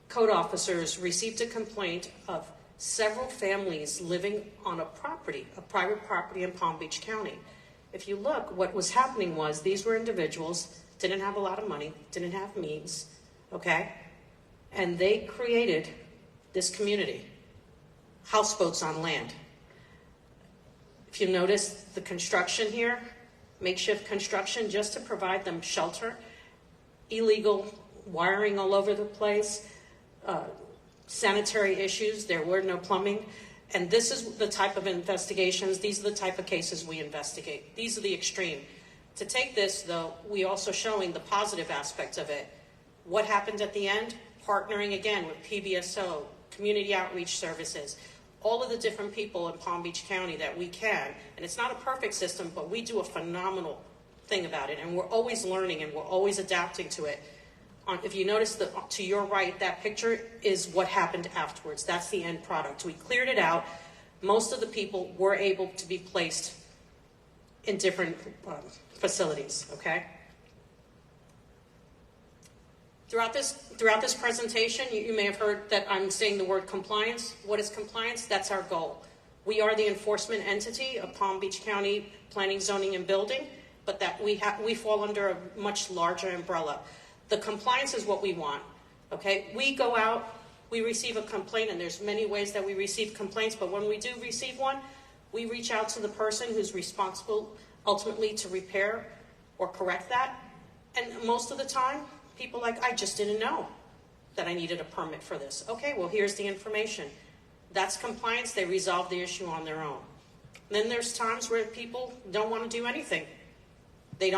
code officers received a complaint of several families living on a private property in Palm Beach County. If you look, what was happening was these were individuals, didn't have a lot of money, didn't have means, okay? And they created this community, houseboats on land. If you notice the construction here, makeshift construction just to provide them shelter, illegal wiring all over the place, sanitary issues, there were no plumbing. And this is the type of investigations, these are the type of cases we investigate. These are the extreme. To take this, though, we also showing the positive aspects of it. What happened at the end? Partnering again with PBSO, community outreach services, all of the different people in Palm Beach County that we can. And it's not a perfect system, but we do a phenomenal thing about it. And we're always learning and we're always adapting to it. If you notice to your right, that picture is what happened afterwards. That's the end product. We cleared it out. Most of the people were able to be placed in different facilities, okay? Throughout this presentation, you may have heard that I'm saying the word compliance. What is compliance? That's our goal. We are the enforcement entity of Palm Beach County Planning, Zoning, and Building, but that we fall under a much larger umbrella. The compliance is what we want, okay? We go out, we receive a complaint, and there's many ways that we receive complaints, but when we do receive one, we reach out to the person who's responsible ultimately to repair or correct that. And most of the time, people are like, I just didn't know that I needed a permit for this. Okay, well, here's the information. That's compliance. They resolve the issue on their own. Then there's times where people don't want to do anything. They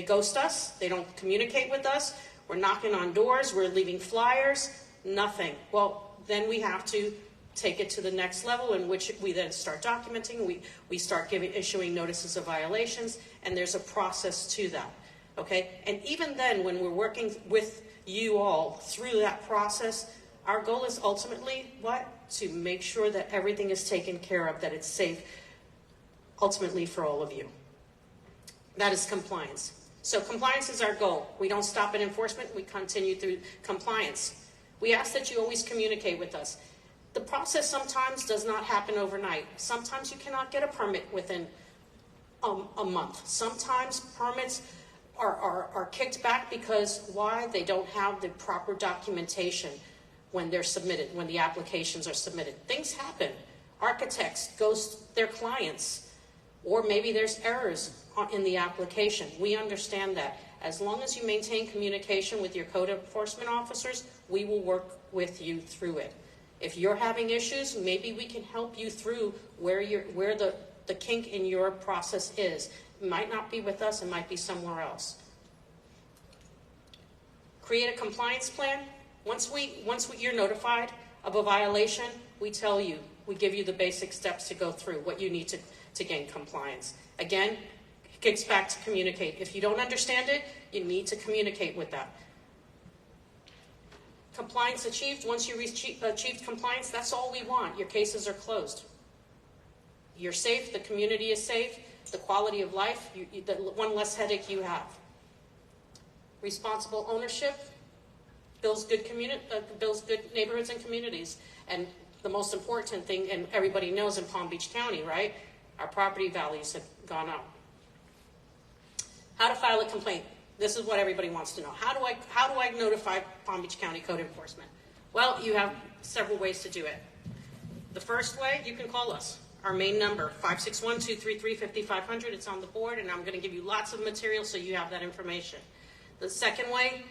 ghost us. They don't communicate with us. We're knocking on doors. We're leaving flyers. Nothing. Well, then we have to take it to the next level, in which we then start documenting. We start issuing notices of violations, and there's a process to that. Okay? And even then, when we're working with you all through that process, our goal is ultimately what? To make sure that everything is taken care of, that it's safe, ultimately for all of you. That is compliance. So compliance is our goal. We don't stop at enforcement. We continue through compliance. We ask that you always communicate with us. The process sometimes does not happen overnight. Sometimes you cannot get a permit within a month. Sometimes permits are kicked back because why? They don't have the proper documentation when they're submitted, when the applications are submitted. Things happen. Architects ghost their clients, or maybe there's errors in the application. We understand that. As long as you maintain communication with your code enforcement officers, we will work with you through it. If you're having issues, maybe we can help you through where the kink in your process is. It might not be with us, it might be somewhere else. Create a compliance plan. Once you're notified of a violation, we tell you, we give you the basic steps to go through, what you need to gain compliance. Again, it gets back to communicate. If you don't understand it, you need to communicate with that. Compliance achieved. Once you achieved compliance, that's all we want. Your cases are closed. You're safe. The community is safe. The quality of life, the one less headache you have. Responsible ownership builds good neighborhoods and communities. And the most important thing, and everybody knows in Palm Beach County, right? Our property values have gone up. How to file a complaint. This is what everybody wants to know. How do I notify Palm Beach County Code Enforcement? Well, you have several ways to do it. The first way, you can call us. Our main number, 561-233-5500. It's on the board, and I'm going to give you lots of material so you have that information. The second way,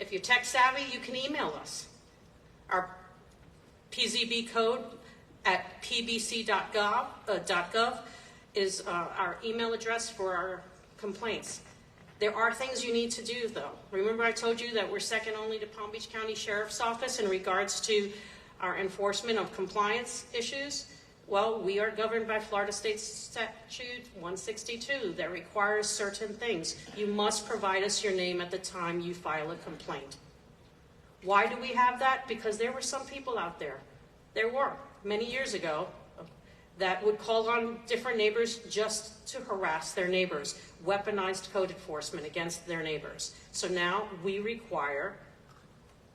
if you're tech savvy, you can email us. Our PZB code at pbc.gov is our email address for our complaints. There are things you need to do, though. Remember I told you that we're second only to Palm Beach County Sheriff's Office in regards to our enforcement of compliance issues? Well, we are governed by Florida State Statute 162 that requires certain things. You must provide us your name at the time you file a complaint. Why do we have that? Because there were some people out there, many years ago, that would call on different neighbors just to harass their neighbors, weaponized code enforcement against their neighbors. So now we require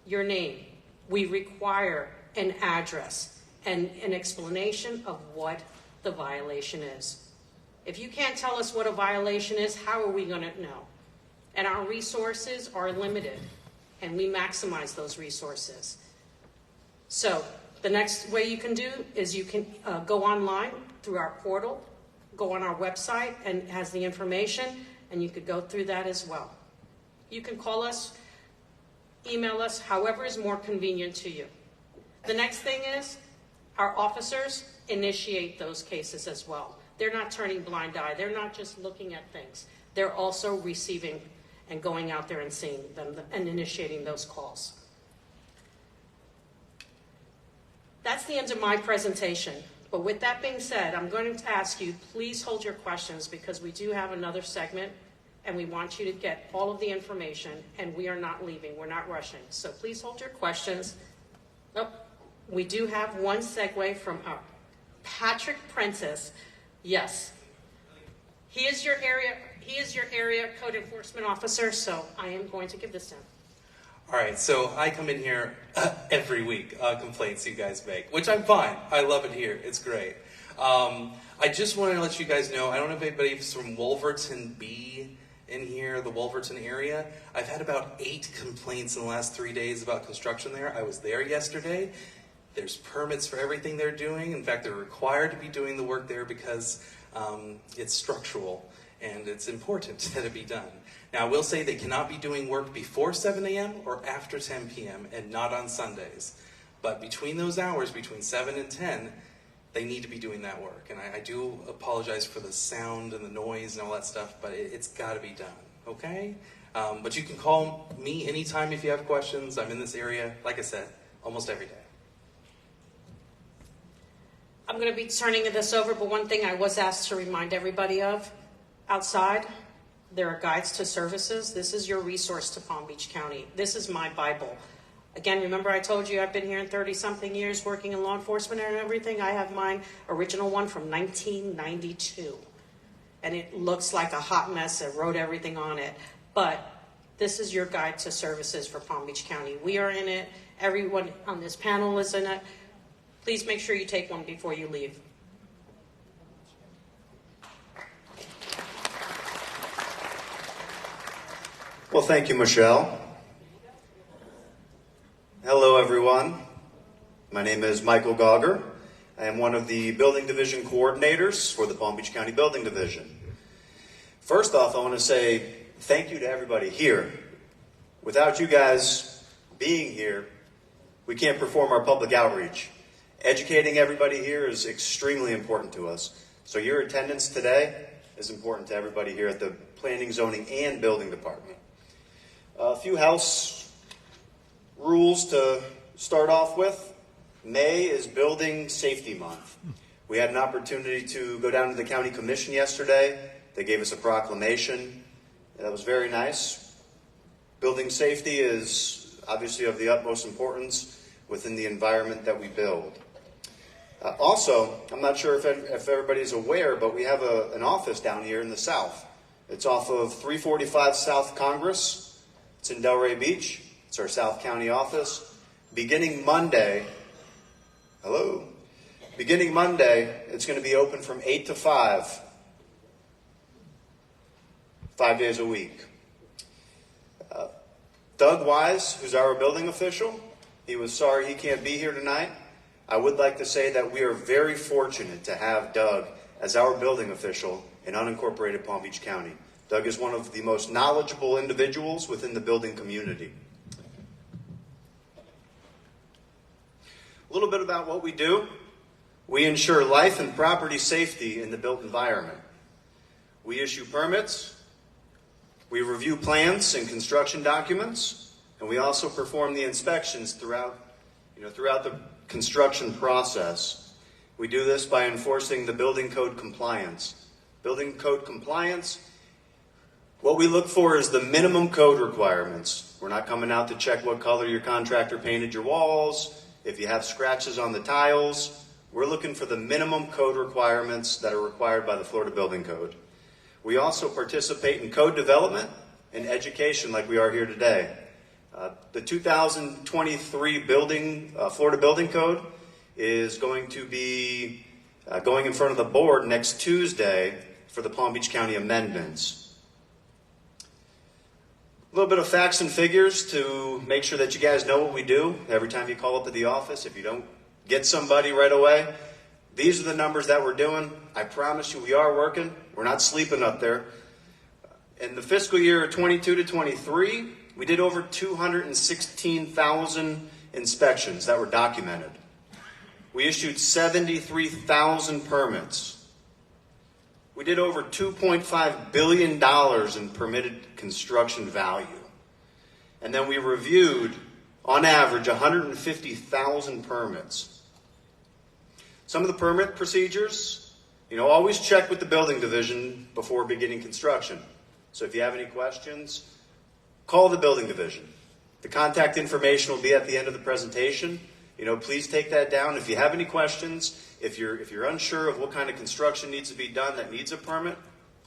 your name. We require an address and an explanation of what the violation is. If you can't tell us what a violation is, how are we going to know? And our resources are limited, and we maximize those resources. So the next way you can do is you can go online through our portal, go on our website and it has the information, and you could go through that as well. You can call us, email us, however is more convenient to you. The next thing is our officers initiate those cases as well. They're not turning blind eye. They're not just looking at things. They're also receiving and going out there and seeing them and initiating those calls. That's the end of my presentation. But with that being said, I'm going to ask you, please hold your questions because we do have another segment and we want you to get all of the information and we are not leaving. We're not rushing. So please hold your questions. Oh, we do have one segue from Patrick Prentice. Yes. He is your area code enforcement officer, so I am going to give this to him. All right, so I come in here every week, complaints you guys make, which I'm fine. I love it here. It's great. I just wanted to let you guys know, I don't know if anybody's from Wolverton B in here, the Wolverton area. I've had about 8 complaints in the last 3 days about construction there. I was there yesterday. There's permits for everything they're doing. In fact, they're required to be doing the work there because it's structural and it's important that it be done. Now, I will say they cannot be doing work before 7 a.m. or after 10 p.m. and not on Sundays. But between those hours, between 7 and 10, they need to be doing that work. And I do apologize for the sound and the noise and all that stuff, but it's got to be done, okay? But you can call me anytime if you have questions. I'm in this area, like I said, almost every day. I'm going to be turning this over, but one thing I was asked to remind everybody of, outside, there are guides to services. This is your resource to Palm Beach County. This is my Bible. Again, remember I told you I've been here in 30-something years working in law enforcement and everything? I have mine, original one from 1992. And it looks like a hot mess. I wrote everything on it. But this is your guide to services for Palm Beach County. We are in it. Everyone on this panel is in it. Please make sure you take one before you leave. Well, thank you, Michelle. Hello, everyone. My name is Michael Gauger. I am one of the Building Division coordinators for the Palm Beach County Building Division. First off, I want to say thank you to everybody here. Without you guys being here, we can't perform our public outreach. Educating everybody here is extremely important to us. So your attendance today is important to everybody here at the Planning, Zoning, and Building Department. A few house rules to start off with. May is Building Safety Month. We had an opportunity to go down to the County Commission yesterday. They gave us a proclamation. That was very nice. Building safety is obviously of the utmost importance within the environment that we build. Also, I'm not sure if everybody's aware, but we have an office down here in the south. It's off of 345 South Congress. It's in Delray Beach. It's our South County office. Beginning Monday, it's going to be open from 8 to 5, 5 days a week. Doug Wise, who's our building official, he was sorry he can't be here tonight. I would like to say that we are very fortunate to have Doug as our building official in unincorporated Palm Beach County. Doug is one of the most knowledgeable individuals within the building community. A little bit about what we do. We ensure life and property safety in the built environment. We issue permits. We review plans and construction documents. And we also perform the inspections throughout the construction process. We do this by enforcing the building code compliance. Building code compliance, what we look for is the minimum code requirements. We're not coming out to check what color your contractor painted your walls, if you have scratches on the tiles. We're looking for the minimum code requirements that are required by the Florida Building Code. We also participate in code development and education like we are here today. The 2023 Florida Building Code is going to be going in front of the board next Tuesday for the Palm Beach County amendments. A little bit of facts and figures to make sure that you guys know what we do. Every time you call up at the office, if you don't get somebody right away, These are the numbers that we're doing. I promise you we are working. We're not sleeping up there. In the fiscal year of 22 to 23, we did over 216,000 inspections that were documented. We issued 73,000 permits. We did over $2.5 billion in permitted construction value. And then we reviewed, on average, 150,000 permits. Some of the permit procedures, always check with the building division before beginning construction. So if you have any questions, call the building division. The contact information will be at the end of the presentation. Please take that down. If you have any questions, if you're unsure of what kind of construction needs to be done that needs a permit,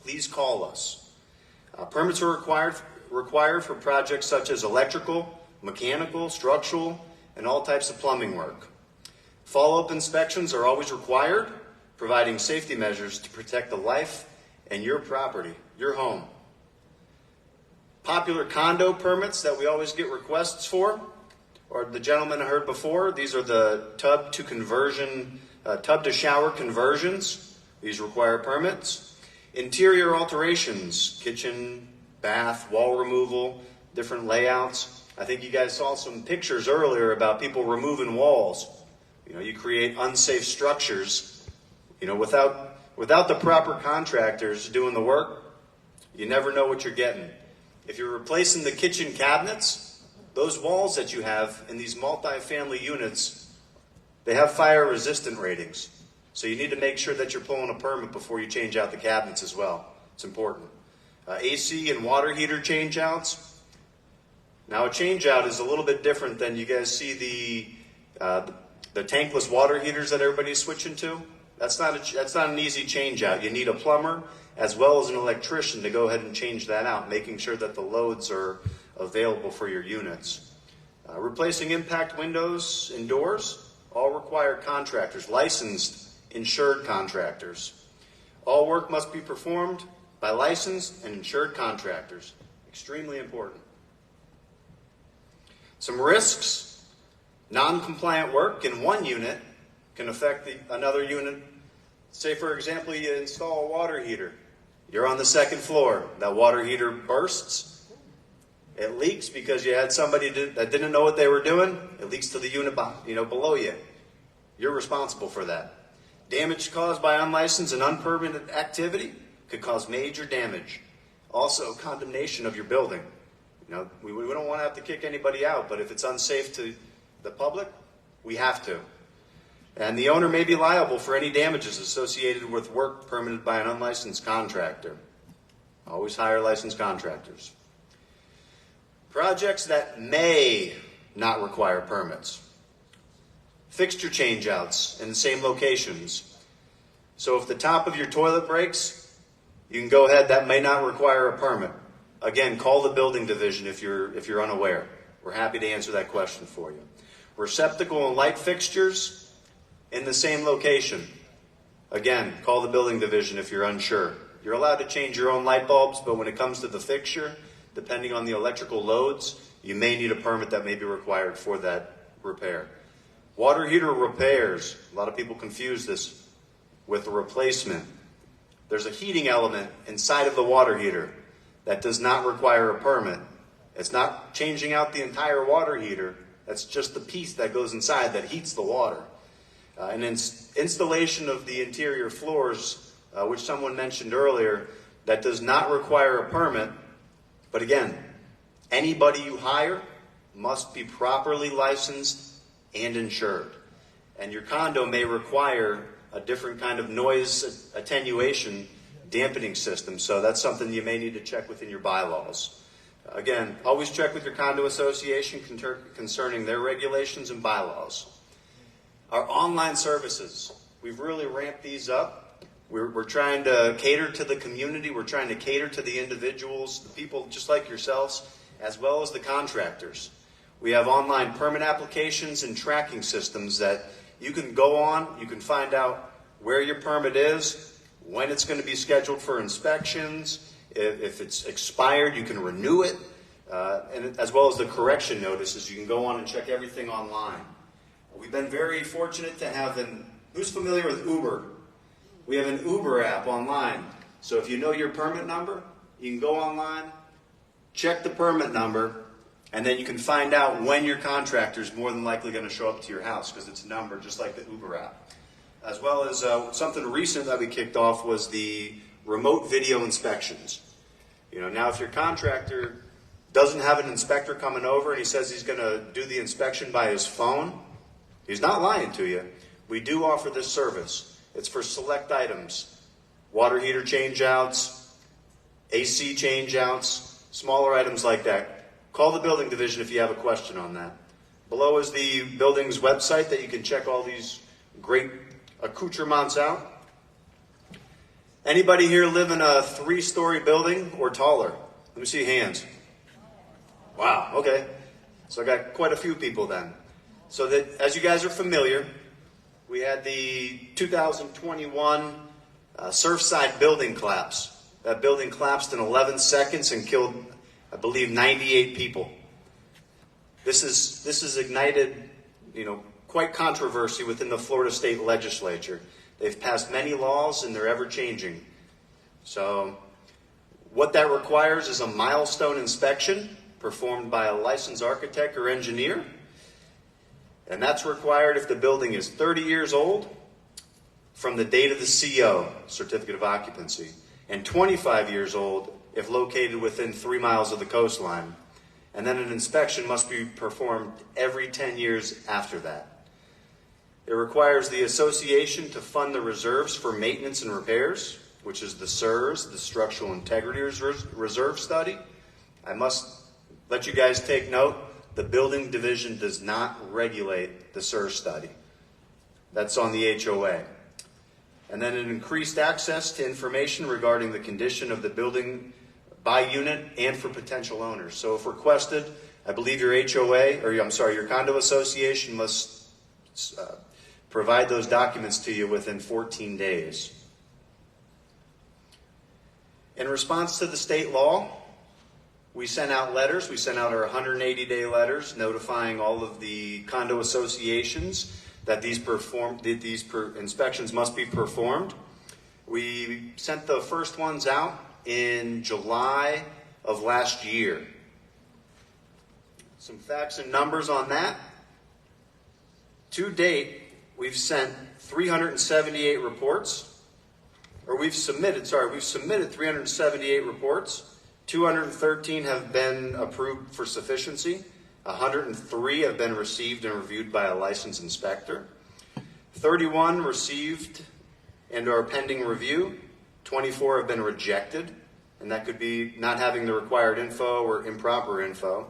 please call us. Permits are required for projects such as electrical, mechanical, structural, and all types of plumbing work. Follow-up inspections are always required, providing safety measures to protect the life and your property, your home. Popular condo permits that we always get requests for, or the gentleman I heard before, these are the tub to shower conversions. These require permits. Interior alterations, kitchen, bath, wall removal, different layouts. I think you guys saw some pictures earlier about people removing walls. You create unsafe structures. Without the proper contractors doing the work, you never know what you're getting. If you're replacing the kitchen cabinets, those walls that you have in these multi-family units, they have fire resistant ratings. So you need to make sure that you're pulling a permit before you change out the cabinets as well. It's important. AC and water heater change outs. Now a change out is a little bit different than you guys see the tankless water heaters that everybody's switching to. That's not an easy change out. You need a plumber as well as an electrician to go ahead and change that out, making sure that the loads are available for your units. Replacing impact windows and doors, all require contractors, licensed, insured contractors. All work must be performed by licensed and insured contractors. Extremely important. Some risks. Non-compliant work in one unit can affect another unit. Say, for example, you install a water heater. You're on the second floor. That water heater bursts. It leaks because you had somebody that didn't know what they were doing. It leaks to the unit below you. You're responsible for that. Damage caused by unlicensed and unpermitted activity could cause major damage. Also, condemnation of your building. We don't want to have to kick anybody out, but if it's unsafe to the public, we have to. And the owner may be liable for any damages associated with work permitted by an unlicensed contractor. Always hire licensed contractors. Projects that may not require permits. Fixture changeouts in the same locations. So if the top of your toilet breaks, you can go ahead, that may not require a permit. Again, call the building division if you're unaware. We're happy to answer that question for you. Receptacle and light fixtures in the same location. Again, call the building division if you're unsure. You're allowed to change your own light bulbs, but when it comes to the fixture, depending on the electrical loads, you may need a permit that may be required for that repair. Water heater repairs. A lot of people confuse this with a replacement. There's a heating element inside of the water heater that does not require a permit. It's not changing out the entire water heater. That's just the piece that goes inside that heats the water. And installation of the interior floors, which someone mentioned earlier, that does not require a permit. But again, anybody you hire must be properly licensed and insured. And your condo may require a different kind of noise attenuation dampening system. So that's something you may need to check within your bylaws. Again, always check with your condo association concerning their regulations and bylaws. Our online services, we've really ramped these up. We're trying to cater to the community. We're trying to cater to the individuals, the people just like yourselves, as well as the contractors. We have online permit applications and tracking systems that you can go on. You can find out where your permit is, when it's going to be scheduled for inspections. If it's expired, you can renew it, and as well as the correction notices. You can go on and check everything online. We've been very fortunate to have an Who's familiar with Uber? We have an Uber app online. So if you know your permit number, you can go online, check the permit number, and then you can find out when your contractor is more than likely going to show up to your house because it's a number just like the Uber app. As well as something recent that we kicked off was the remote video inspections. You know, now if your contractor doesn't have an inspector coming over and he says he's going to do the inspection by his phone, he's not lying to you. We do offer this service. It's for select items. Water heater changeouts, AC changeouts, smaller items like that. Call the building division if you have a question on that. Below is the building's website that you can check all these great accoutrements out. Anybody here live in a 3-story building or taller? Let me see hands. Wow, okay. So I got quite a few people then. So that, as you guys are familiar, we had the 2021 Surfside building collapse. That building collapsed in 11 seconds and killed, I believe, 98 people. This has ignited, quite controversy within the Florida State Legislature. They've passed many laws and they're ever changing. So what that requires is a milestone inspection performed by a licensed architect or engineer. And that's required if the building is 30 years old from the date of the CO, Certificate of Occupancy, and 25 years old if located within 3 miles of the coastline. And then an inspection must be performed every 10 years after that. It requires the association to fund the reserves for maintenance and repairs, which is the SIRS, the Structural Integrity Reserve Study. I must let you guys take note, the building division does not regulate the SIRS study. That's on the HOA. And then an increased access to information regarding the condition of the building by unit and for potential owners. So if requested, I believe your HOA, your condo association must provide those documents to you within 14 days. In response to the state law, we sent out letters. We sent out our 180-day letters notifying all of the condo associations that these inspections must be performed. We sent the first ones out in July of last year. Some facts and numbers on that. To date, we've sent 378 reports, we've submitted 378 reports. 213 have been approved for sufficiency. 103 have been received and reviewed by a licensed inspector. 31 received and are pending review. 24 have been rejected, and that could be not having the required info or improper info.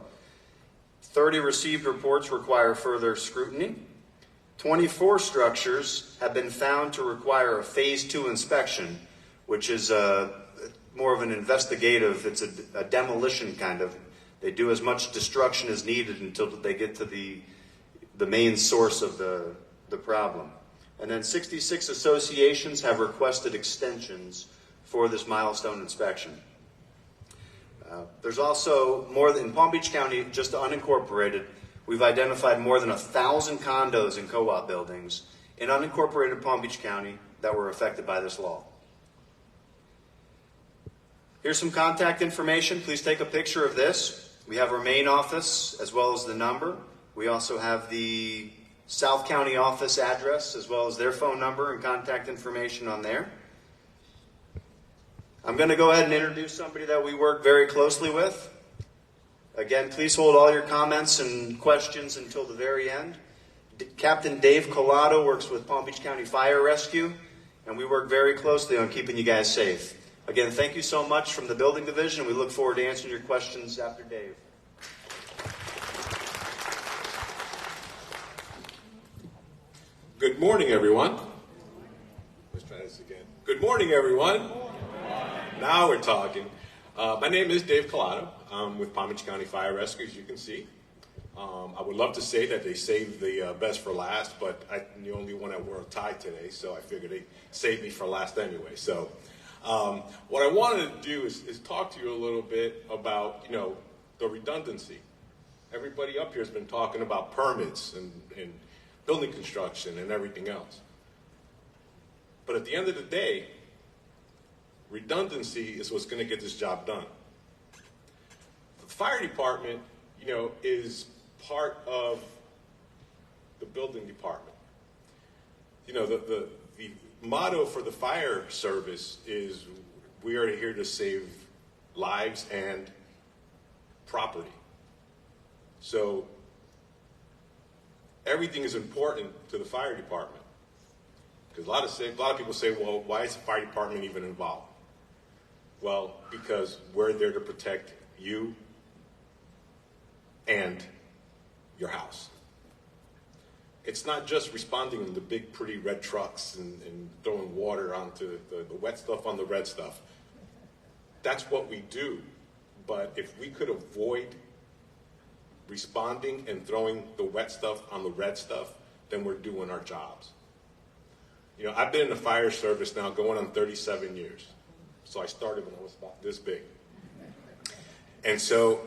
30 received reports require further scrutiny. 24 structures have been found to require a phase 2 inspection, which is more of an investigative, it's a demolition kind of. They do as much destruction as needed until they get to the main source of the problem. And then 66 associations have requested extensions for this milestone inspection. There's also more than, in Palm Beach County, just unincorporated, we've identified more than 1,000 condos and co-op buildings in unincorporated Palm Beach County that were affected by this law. Here's some contact information. Please take a picture of this. We have our main office as well as the number. We also have the South County office address as well as their phone number and contact information on there. I'm going to go ahead and introduce somebody that we work very closely with. Again, please hold all your comments and questions until the very end. Captain Dave Collado works with Palm Beach County Fire Rescue, and we work very closely on keeping you guys safe. Again, thank you so much from the Building Division. We look forward to answering your questions after Dave. Good morning, everyone. Let's try this again. Good morning, everyone. Now we're talking. My name is Dave Collado. I'm with Palm Beach County Fire Rescue, as you can see. I would love to say that they saved the best for last, but I'm the only one that wore a tie today, so I figured they saved me for last anyway. So what I wanted to do is talk to you a little bit about, the redundancy. Everybody up here has been talking about permits and building construction and everything else. But at the end of the day, redundancy is what's going to get this job done. The fire department, is part of the building department. The motto for the fire service is we are here to save lives and property. So everything is important to the fire department. Because a lot of people say, well, why is the fire department even involved? Well, because we're there to protect you and your house. It's not just responding in the big, pretty red trucks and throwing water onto the wet stuff on the red stuff. That's what we do. But if we could avoid responding and throwing the wet stuff on the red stuff, then we're doing our jobs. I've been in the fire service now going on 37 years. So I started when I was about this big. And so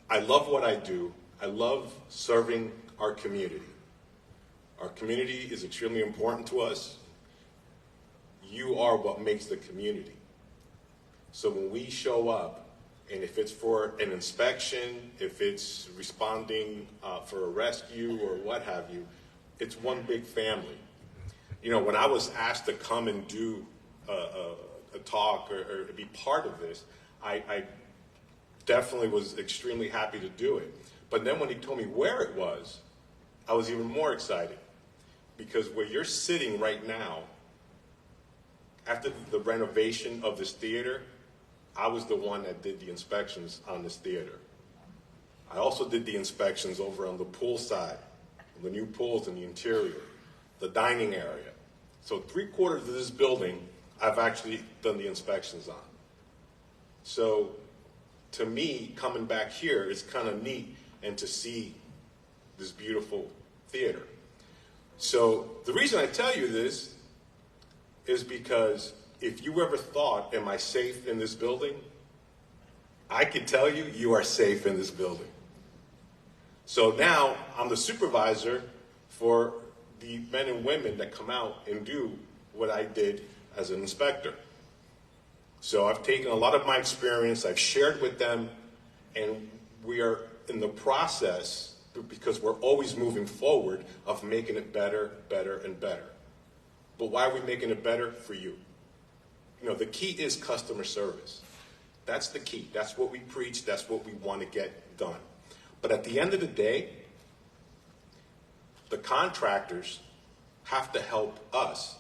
I love what I do. I love serving our community. Our community is extremely important to us. You are what makes the community. So when we show up, and if it's for an inspection, if it's responding for a rescue or what have you, it's one big family. When I was asked to come and do a talk or be part of this, I definitely was extremely happy to do it. But then when he told me where it was, I was even more excited. Because where you're sitting right now, after the renovation of this theater, I was the one that did the inspections on this theater. I also did the inspections over on the pool side, the new pools in the interior, the dining area. So 3/4 of this building, I've actually done the inspections on. So to me, coming back here is kind of neat, and to see this beautiful theater. So the reason I tell you this is because if you ever thought, am I safe in this building? I can tell you, you are safe in this building. So now I'm the supervisor for the men and women that come out and do what I did as an inspector. So I've taken a lot of my experience, I've shared with them, and we are in the process, because we're always moving forward, of making it better, better, and better. But why are we making it better? For you. The key is customer service. That's the key. That's what we preach. That's what we want to get done. But at the end of the day, the contractors have to help us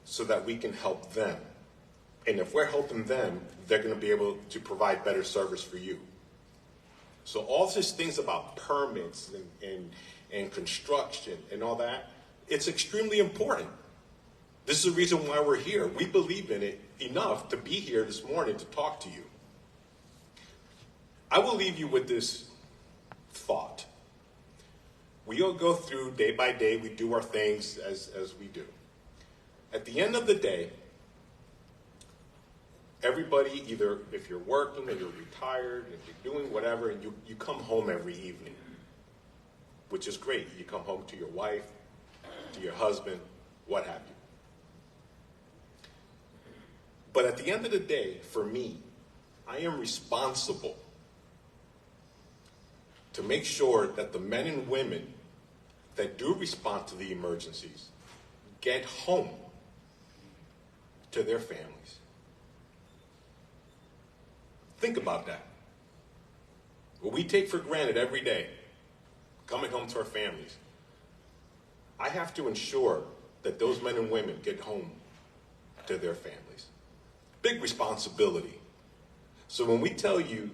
so that we can help them. And if we're helping them, they're going to be able to provide better service for you. So all these things about permits and construction and all that, it's extremely important. This is the reason why we're here. We believe in it enough to be here this morning to talk to you. I will leave you with this thought. We all go through day by day, we do our things as we do. At the end of the day, everybody, either if you're working or you're retired, if you're doing whatever, and you come home every evening, which is great. You come home to your wife, to your husband, what have you. But at the end of the day, for me, I am responsible to make sure that the men and women that do respond to the emergencies get home to their families. Think about that. What we take for granted every day, coming home to our families, I have to ensure that those men and women get home to their families. Big responsibility. So when we tell you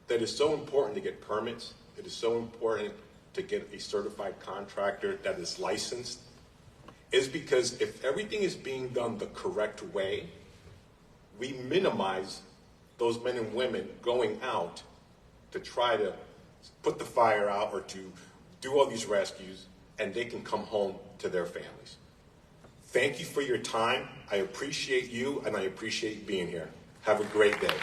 that it's so important to get permits, it is so important to get a certified contractor that is licensed, is because if everything is being done the correct way, we minimize those men and women going out to try to put the fire out or to do all these rescues, and they can come home to their families. Thank you for your time. I appreciate you, and I appreciate being here. Have a great day.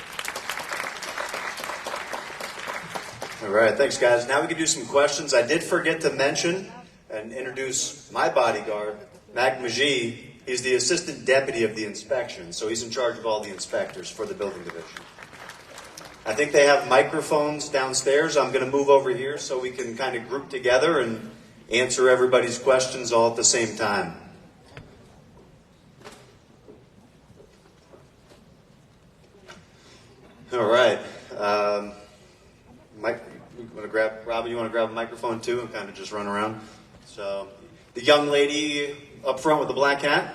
All right, thanks, guys. Now we can do some questions. I did forget to mention and introduce my bodyguard, Mag Majid. He's the assistant deputy of the inspection, so he's in charge of all the inspectors for the building division. I think they have microphones downstairs. I'm going to move over here so we can kind of group together and answer everybody's questions all at the same time. All right. Mike, you want to grab, Robin, you want to grab a microphone too and kind of just run around? So, the young lady up front with the black hat.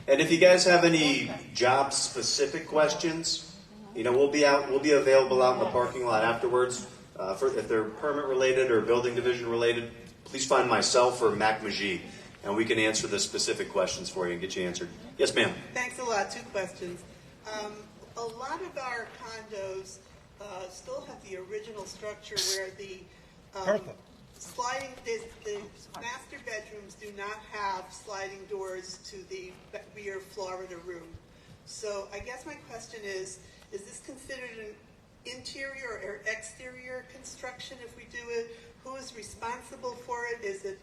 And if you guys have any job-specific questions, we'll be available out in the parking lot afterwards. If they're permit-related or building division-related, please find myself or Mac Majee, and we can answer the specific questions for you and get you answered. Yes, ma'am. Thanks a lot. 2 questions. A lot of our condos still have the original structure where the the master bedrooms do not have sliding doors to the rear Florida room. So I guess my question is this considered an interior or exterior construction if we do it? Who is responsible for it? Is it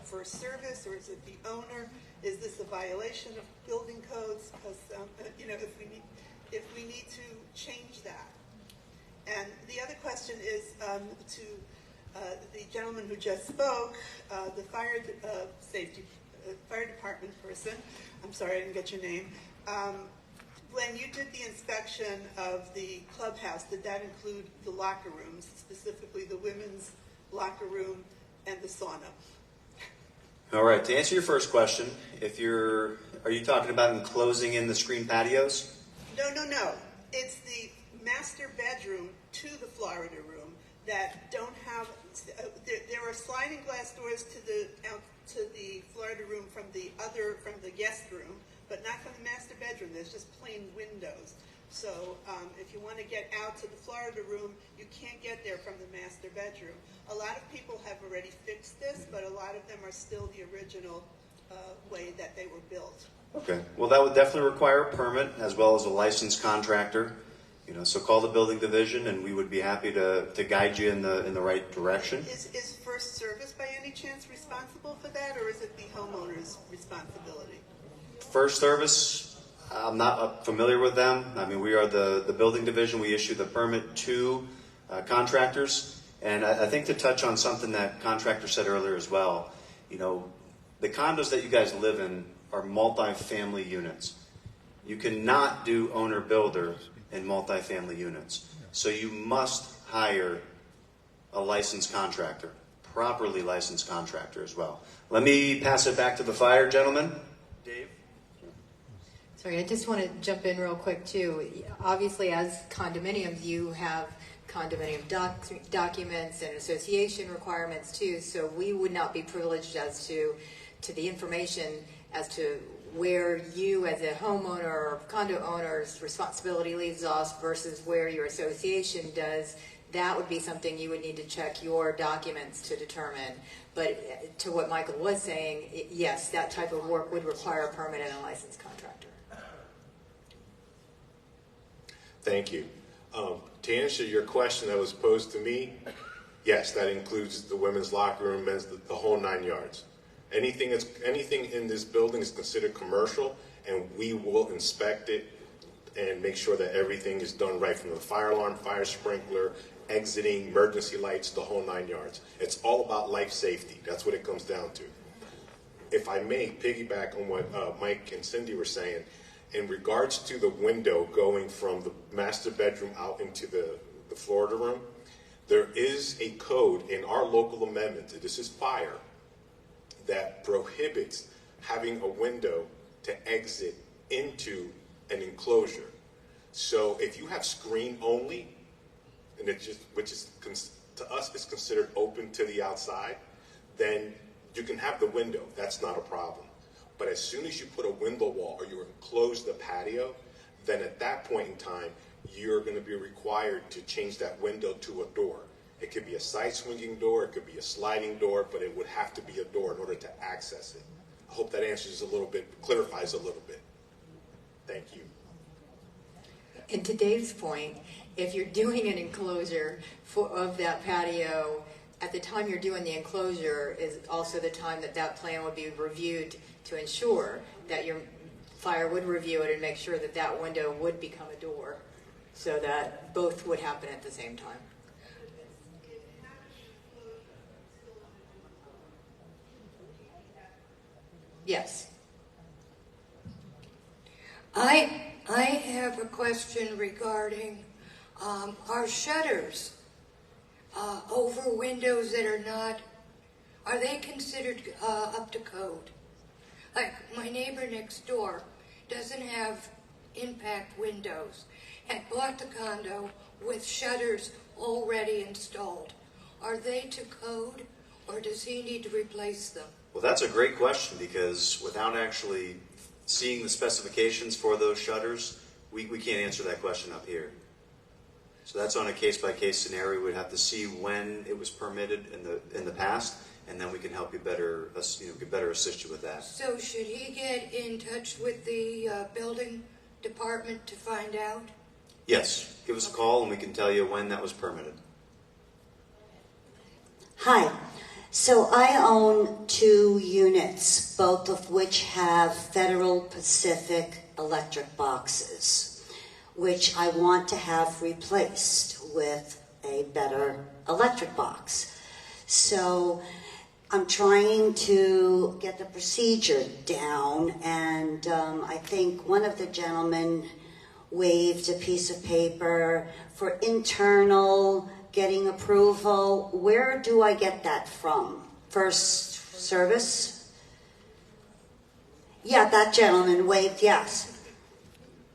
for service or is it the owner? Is this a violation of building codes? Because if we need to change that. And the other question is to the gentleman who just spoke, the fire department person. I'm sorry, I didn't get your name. When you did the inspection of the clubhouse, did that include the locker rooms, specifically the women's locker room and the sauna? All right, to answer your first question, are you talking about enclosing in the screen patios? No. It's the master bedroom to the Florida room that don't have, there are sliding glass doors to the Florida room from the guest room, but not from the master bedroom. There's just plain windows. So if you want to get out to the Florida room, you can't get there from the master bedroom. A lot of people have already fixed this, but a lot of them are still the original way that they were built. Okay. Well, that would definitely require a permit as well as a licensed contractor. So call the building division, and we would be happy to guide you in the right direction. Is First Service by any chance responsible for that, or is it the homeowner's responsibility? First Service, I'm not familiar with them. I mean, we are the building division. We issue the permit to contractors. And I think to touch on something that contractor said earlier as well, the condos that you guys live in are multi-family units. You cannot do owner-builder in multi-family units. So you must hire a licensed contractor, properly licensed contractor as well. Let me pass it back to the fire gentleman. Dave? Sorry, I just want to jump in real quick too. Obviously, as condominiums, you have condominium documents and association requirements too, so we would not be privileged as to the information as to where you as a homeowner or condo owner's responsibility leaves off versus where your association does. That would be something you would need to check your documents to determine. But to what Michael was saying, yes, that type of work would require a permit and a licensed contractor. Thank you. To answer your question that was posed to me, yes, that includes the women's locker room, the whole 9 yards. Anything in this building is considered commercial, and we will inspect it and make sure that everything is done right, from the fire alarm, fire sprinkler, exiting, emergency lights, the whole 9 yards. It's all about life safety. That's what it comes down to. If I may piggyback on what Mike and Cindy were saying, in regards to the window going from the master bedroom out into the Florida room, there is a code in our local amendment, this is fire, that prohibits having a window to exit into an enclosure. So if you have screen only, and which is to us is considered open to the outside, then you can have the window. That's not a problem. But as soon as you put a window wall or you enclose the patio, then at that point in time, you're going to be required to change that window to a door. It could be a side swinging door, it could be a sliding door, but it would have to be a door in order to access it. I hope that answers a little bit, clarifies a little bit. Thank you. And to Dave's point, if you're doing an enclosure of that patio, at the time you're doing the enclosure is also the time that that plan would be reviewed to ensure that your fire would review it and make sure that that window would become a door, so that both would happen at the same time. Yes. I have a question regarding our shutters over windows that are they considered up to code? Like my neighbor next door doesn't have impact windows and bought the condo with shutters already installed. Are they to code, or does he need to replace them? Well, that's a great question, because without actually seeing the specifications for those shutters, we can't answer that question up here. So that's on a case-by-case scenario. We'd have to see when it was permitted in the past, and then we can help you better assist you with that. So should he get in touch with the building department to find out? Yes, give us a call and we can tell you when that was permitted. Hi. So I own 2 units, both of which have Federal Pacific electric boxes, which I want to have replaced with a better electric box. So I'm trying to get the procedure down, and I think one of the gentlemen waved a piece of paper for internal getting approval. Where do I get that from? First Service? Yeah, that gentleman waved yes.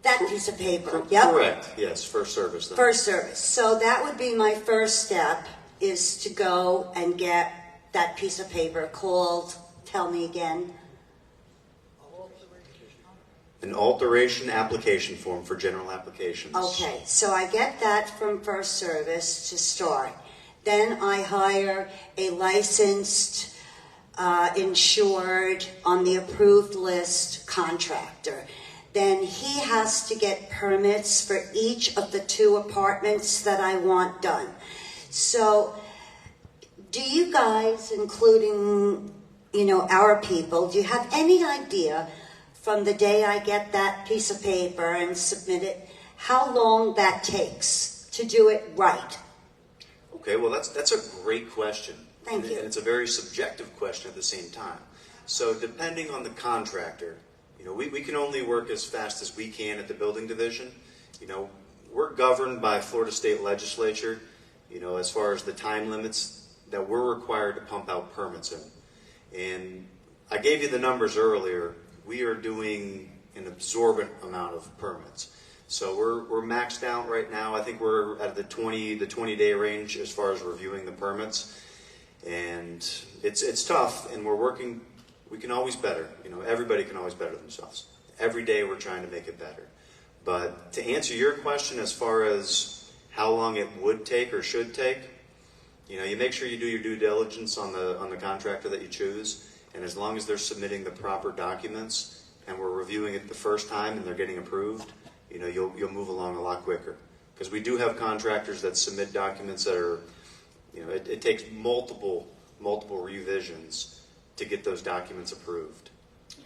That piece of paper, yep. Correct, yes, First Service. Then. First Service. So that would be my first step, is to go and get that piece of paper called, tell me again. An alteration application form for general applications. Okay, so I get that from First Service to start. Then I hire a licensed, insured, on the approved list contractor. Then he has to get permits for each of the 2 apartments that I want done. So do you guys, including, our people, do you have any idea from the day I get that piece of paper and submit it, how long that takes to do it right? Okay, well that's a great question. Thank you. And it's a very subjective question at the same time. So depending on the contractor, we can only work as fast as we can at the building division. We're governed by Florida State Legislature, as far as the time limits that we're required to pump out permits in. And I gave you the numbers earlier. We are doing an absorbent amount of permits. So we're maxed out right now. I think we're at the 20-day range as far as reviewing the permits. And it's tough, and we're working. We can always better. Everybody can always better themselves. Every day we're trying to make it better. But to answer your question as far as how long it would take or should take, you make sure you do your due diligence on the contractor that you choose. And as long as they're submitting the proper documents and we're reviewing it the first time and they're getting approved, you'll move along a lot quicker. Because we do have contractors that submit documents that are, it takes multiple revisions to get those documents approved.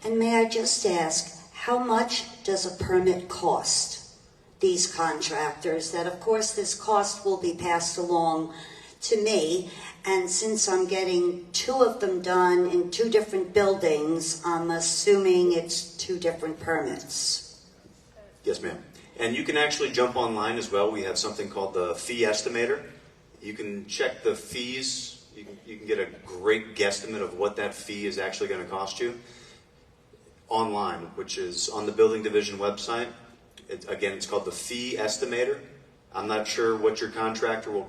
And may I just ask, how much does a permit cost these contractors? That, of course, this cost will be passed along to me, and since I'm getting 2 of them done in 2 different buildings, I'm assuming it's 2 different permits. Yes, ma'am. And you can actually jump online as well. We have something called the fee estimator. You can check the fees. You can get a great guesstimate of what that fee is actually going to cost you online, which is on the Building Division website. It's called the fee estimator. I'm not sure what your contractor will,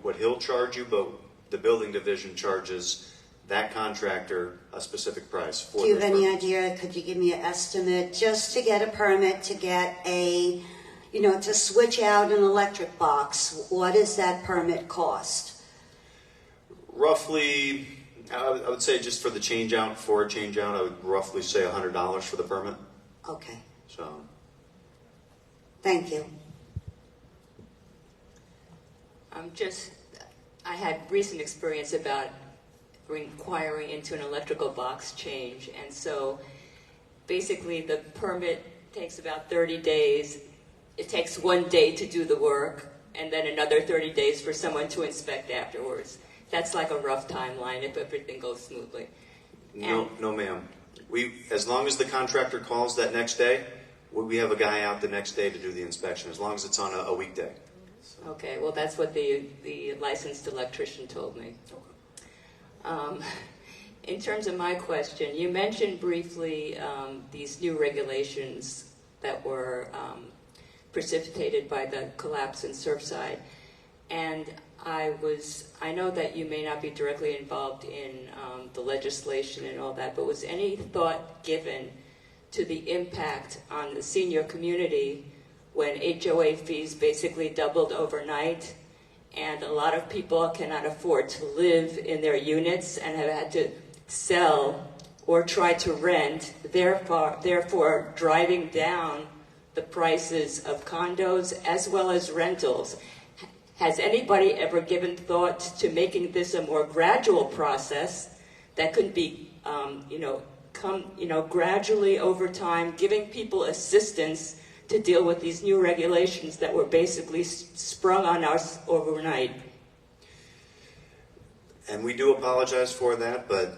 what he'll charge you, but the Building Division charges that contractor a specific price for. Do you have any idea? Could you give me an estimate just to get a permit to get to switch out an electric box? What does that permit cost? Roughly, I would say just for a change out, I would roughly say $100 for the permit. Okay. So. Thank you. I had recent experience about inquiring into an electrical box change, and so basically the permit takes about 30 days. It takes 1 day to do the work, and then another 30 days for someone to inspect afterwards. That's like a rough timeline if everything goes smoothly. No, ma'am. As long as the contractor calls that next day, we have a guy out the next day to do the inspection, as long as it's on a weekday. Okay, well, that's what the licensed electrician told me. In terms of my question, you mentioned briefly these new regulations that were precipitated by the collapse in Surfside, and I know that you may not be directly involved in the legislation and all that, but was any thought given to the impact on the senior community when HOA fees basically doubled overnight, and a lot of people cannot afford to live in their units and have had to sell or try to rent, therefore driving down the prices of condos as well as rentals? Has anybody ever given thought to making this a more gradual process that could be, gradually over time, giving people assistance to deal with these new regulations that were basically sprung on us overnight? And we do apologize for that, but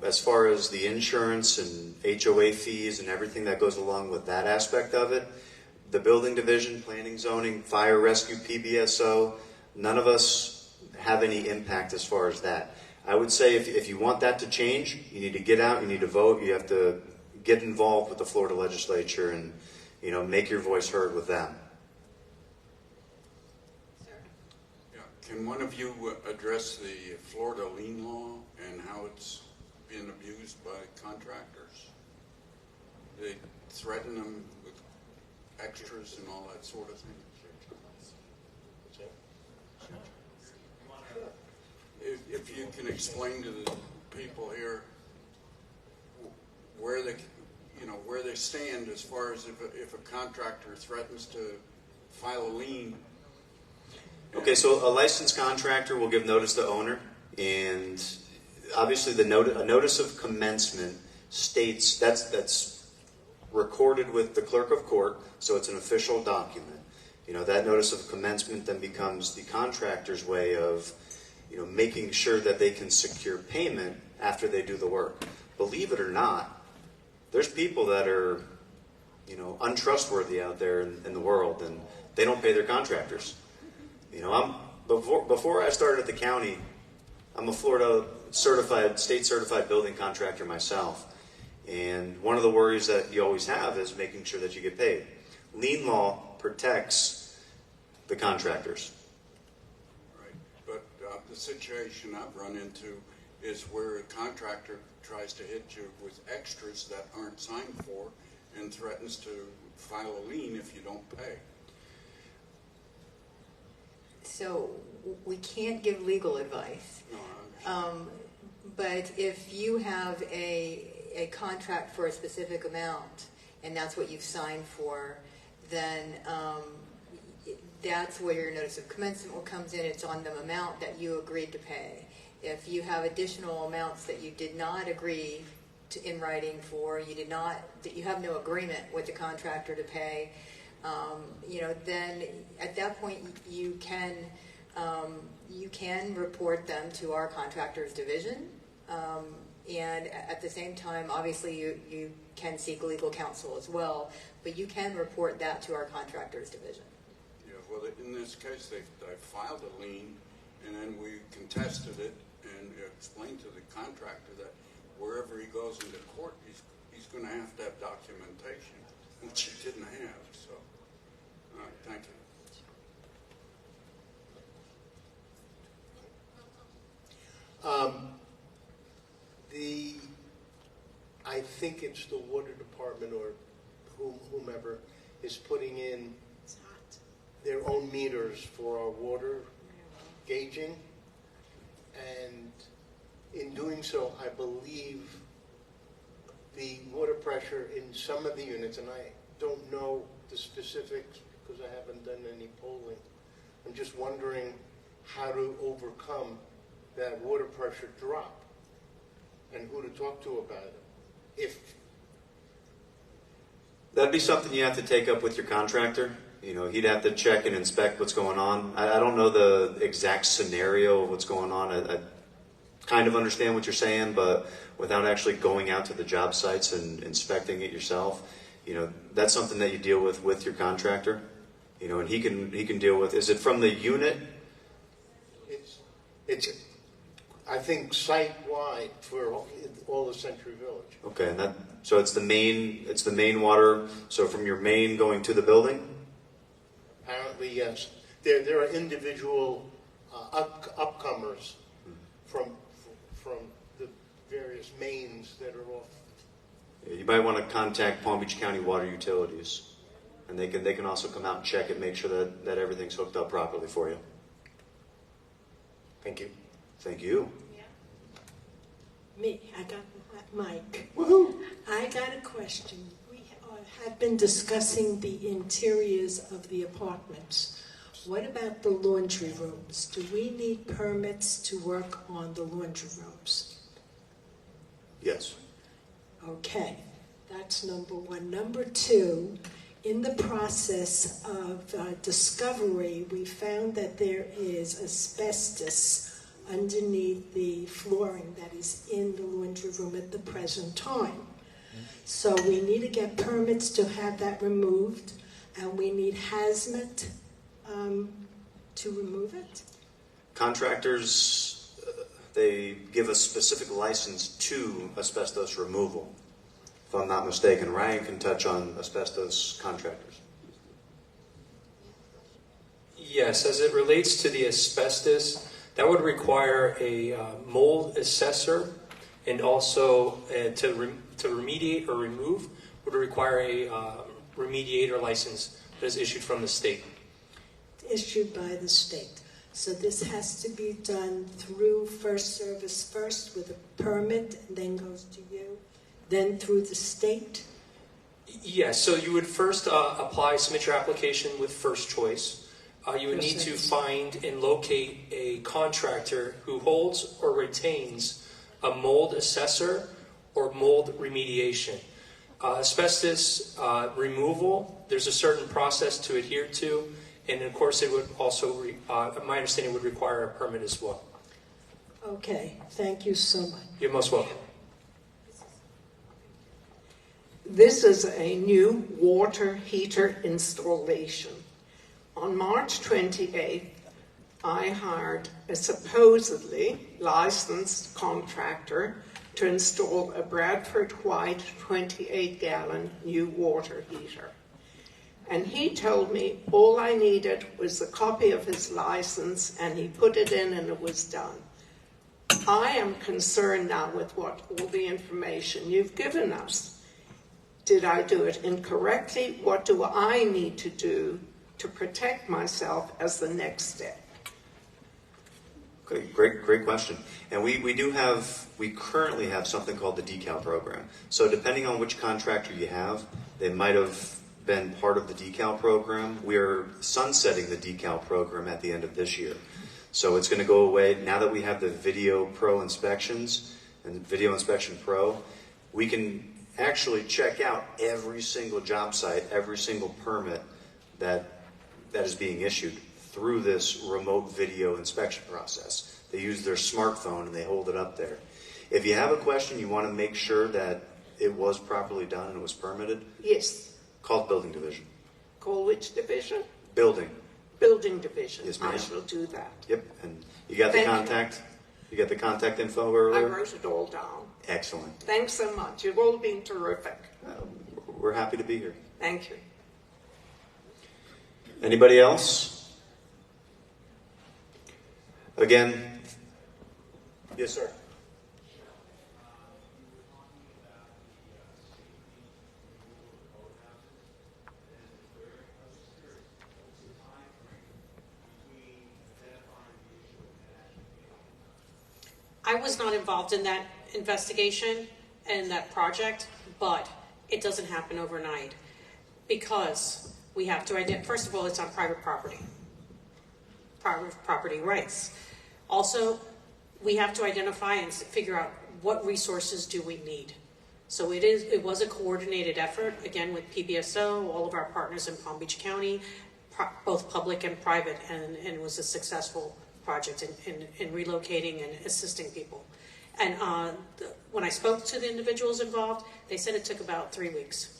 as far as the insurance and HOA fees and everything that goes along with that aspect of it, the building division, planning, zoning, fire rescue, PBSO, none of us have any impact as far as that. I would say if you want that to change, you need to get out, you need to vote, you have to get involved with the Florida legislature and make your voice heard with them. Yeah. Can one of you address the Florida lien law and how it's being abused by contractors? They threaten them with extras and all that sort of thing. If you can explain to the people here where they stand as far as if a contractor threatens to file a lien. Okay, so a licensed contractor will give notice to owner, and obviously a notice of commencement states that's recorded with the clerk of court, so it's an official document. That notice of commencement then becomes the contractor's way of making sure that they can secure payment after they do the work. Believe it or not, there's people that are untrustworthy out there in the world, and they don't pay their contractors. Before I started at the county, I'm a Florida state certified building contractor myself, and one of the worries that you always have is making sure that you get paid. Lien law protects the contractors. Right, but the situation I've run into is where a contractor tries to hit you with extras that aren't signed for and threatens to file a lien if you don't pay. So we can't give legal advice. No, I understand. But if you have a contract for a specific amount and that's what you've signed for, then that's where your notice of commencement comes in. It's on the amount that you agreed to pay. If you have additional amounts that you did not agree to in writing for, that you have no agreement with the contractor to pay, then at that point you can report them to our contractors division, and at the same time, obviously you can seek legal counsel as well, but you can report that to our contractors division. Yeah, well, in this case, they filed a lien, and then we contested it and explained to the contractor that wherever he goes into court, he's going to have documentation, which he didn't have. So, all right, thank you. I think it's the water department or whomever is putting in their own meters for our water gauging, and in doing so, I believe the water pressure in some of the units, and I don't know the specifics because I haven't done any polling. I'm just wondering how to overcome that water pressure drop and who to talk to about it. If That'd be something you have to take up with your contractor. You know, he'd have to check and inspect what's going on. I don't know the exact scenario of what's going on. I kind of understand what you're saying, but without actually going out to the job sites and inspecting it yourself, you know, that's something that you deal with your contractor. You know, and he can deal with. Is it from the unit? it's I think site-wide for all of Century Village. Okay, and so it's the main water. So from your main going to the building. Apparently, yes. There are individual upcomers from the various mains that are off. Yeah, you might want to contact Palm Beach County Water Utilities, and they can also come out and check it, make sure that everything's hooked up properly for you. Thank you. Thank you. Me, I got Mike. Woohoo! I got a question. We have been discussing the interiors of the apartments. What about the laundry rooms? Do we need permits to work on the laundry rooms? Yes. Okay, that's number one. Number two, in the process of discovery, we found that there is asbestos underneath the flooring that is in the laundry room at the present time. So we need to get permits to have that removed, and we need hazmat to remove it. Contractors, they give a specific license to asbestos removal. If I'm not mistaken, Ryan can touch on asbestos contractors. Yes, as it relates to the asbestos, that would require a mold assessor, and also to remediate or remove would require a remediator license that is issued from the state. Issued by the state. So this has to be done through First Service first with a permit, and then goes to you, then through the state? Yes, so you would first submit your application with First Choice. You would need to find and locate a contractor who holds or retains a mold assessor or mold remediation. Asbestos removal, there's a certain process to adhere to, and of course it would also, my understanding, would require a permit as well. Okay, thank you so much. You're most welcome. This is a new water heater installation. On March 28th, I hired a supposedly licensed contractor to install a Bradford White 28-gallon new water heater. And he told me all I needed was a copy of his license, and he put it in and it was done. I am concerned now with all the information you've given us. Did I do it incorrectly? What do I need to do to protect myself as the next step? Okay, great question. And we currently have something called the decal program. So depending on which contractor you have, they might have been part of the decal program. We're sunsetting the decal program at the end of this year. So it's going to go away. Now that we have the Video Pro inspections and Video Inspection Pro, we can actually check out every single job site, every single permit that is being issued through this remote video inspection process. They use their smartphone and they hold it up there. If you have a question, you want to make sure that it was properly done and it was permitted, Yes. call the Building Division. Call which division? Building. Building Division. Yes, ma'am. I shall do that. Yep. And you got the Thank you. contact? You got the contact info I earlier? wrote it all down. Excellent. Thanks so much. You've all been terrific. We're happy to be here. Thank you. Anybody else? Again? Yes, sir. I was not involved in that investigation and that project, but it doesn't happen overnight because we have to identify. First of all, it's on private property. property rights. Also, we have to identify and figure out what resources do we need. So it was a coordinated effort, again, with PBSO, all of our partners in Palm Beach County, both public and private, and it was a successful project in relocating and assisting people. And when I spoke to the individuals involved, they said it took about 3 weeks.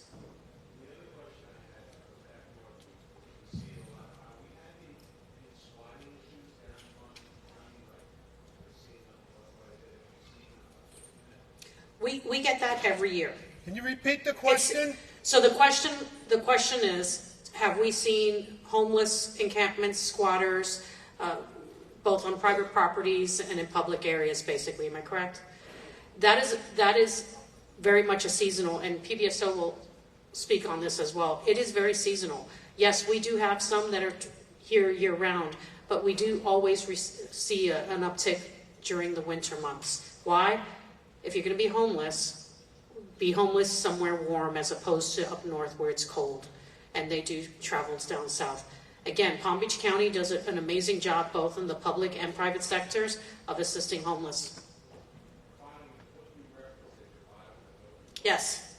We get that every year. Can you repeat the question? So the question is, have we seen homeless encampments, squatters, both on private properties and in public areas, basically, am I correct? That is very much a seasonal, and PBSO will speak on this as well. It is very seasonal. Yes, we do have some that are here year-round, but we do always see an uptick during the winter months. Why? If you're going to be homeless somewhere warm as opposed to up north where it's cold, and they do travels down south. Again, Palm Beach County does an amazing job both in the public and private sectors of assisting homeless. Yes.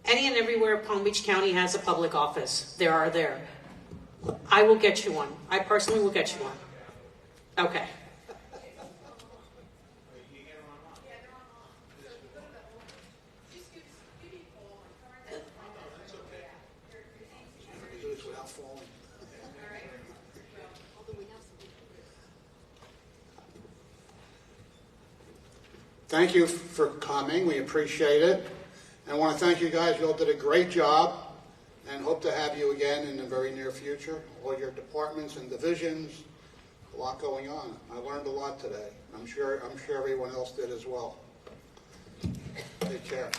Any and everywhere Palm Beach County has a public office, there are there. I will get you one. I personally will get you one. Okay. Thank you for coming. We appreciate it. And I want to thank you guys. You all did a great job and hope to have you again in the very near future. All your departments and divisions, a lot going on. I learned a lot today. I'm sure everyone else did as well. Take care.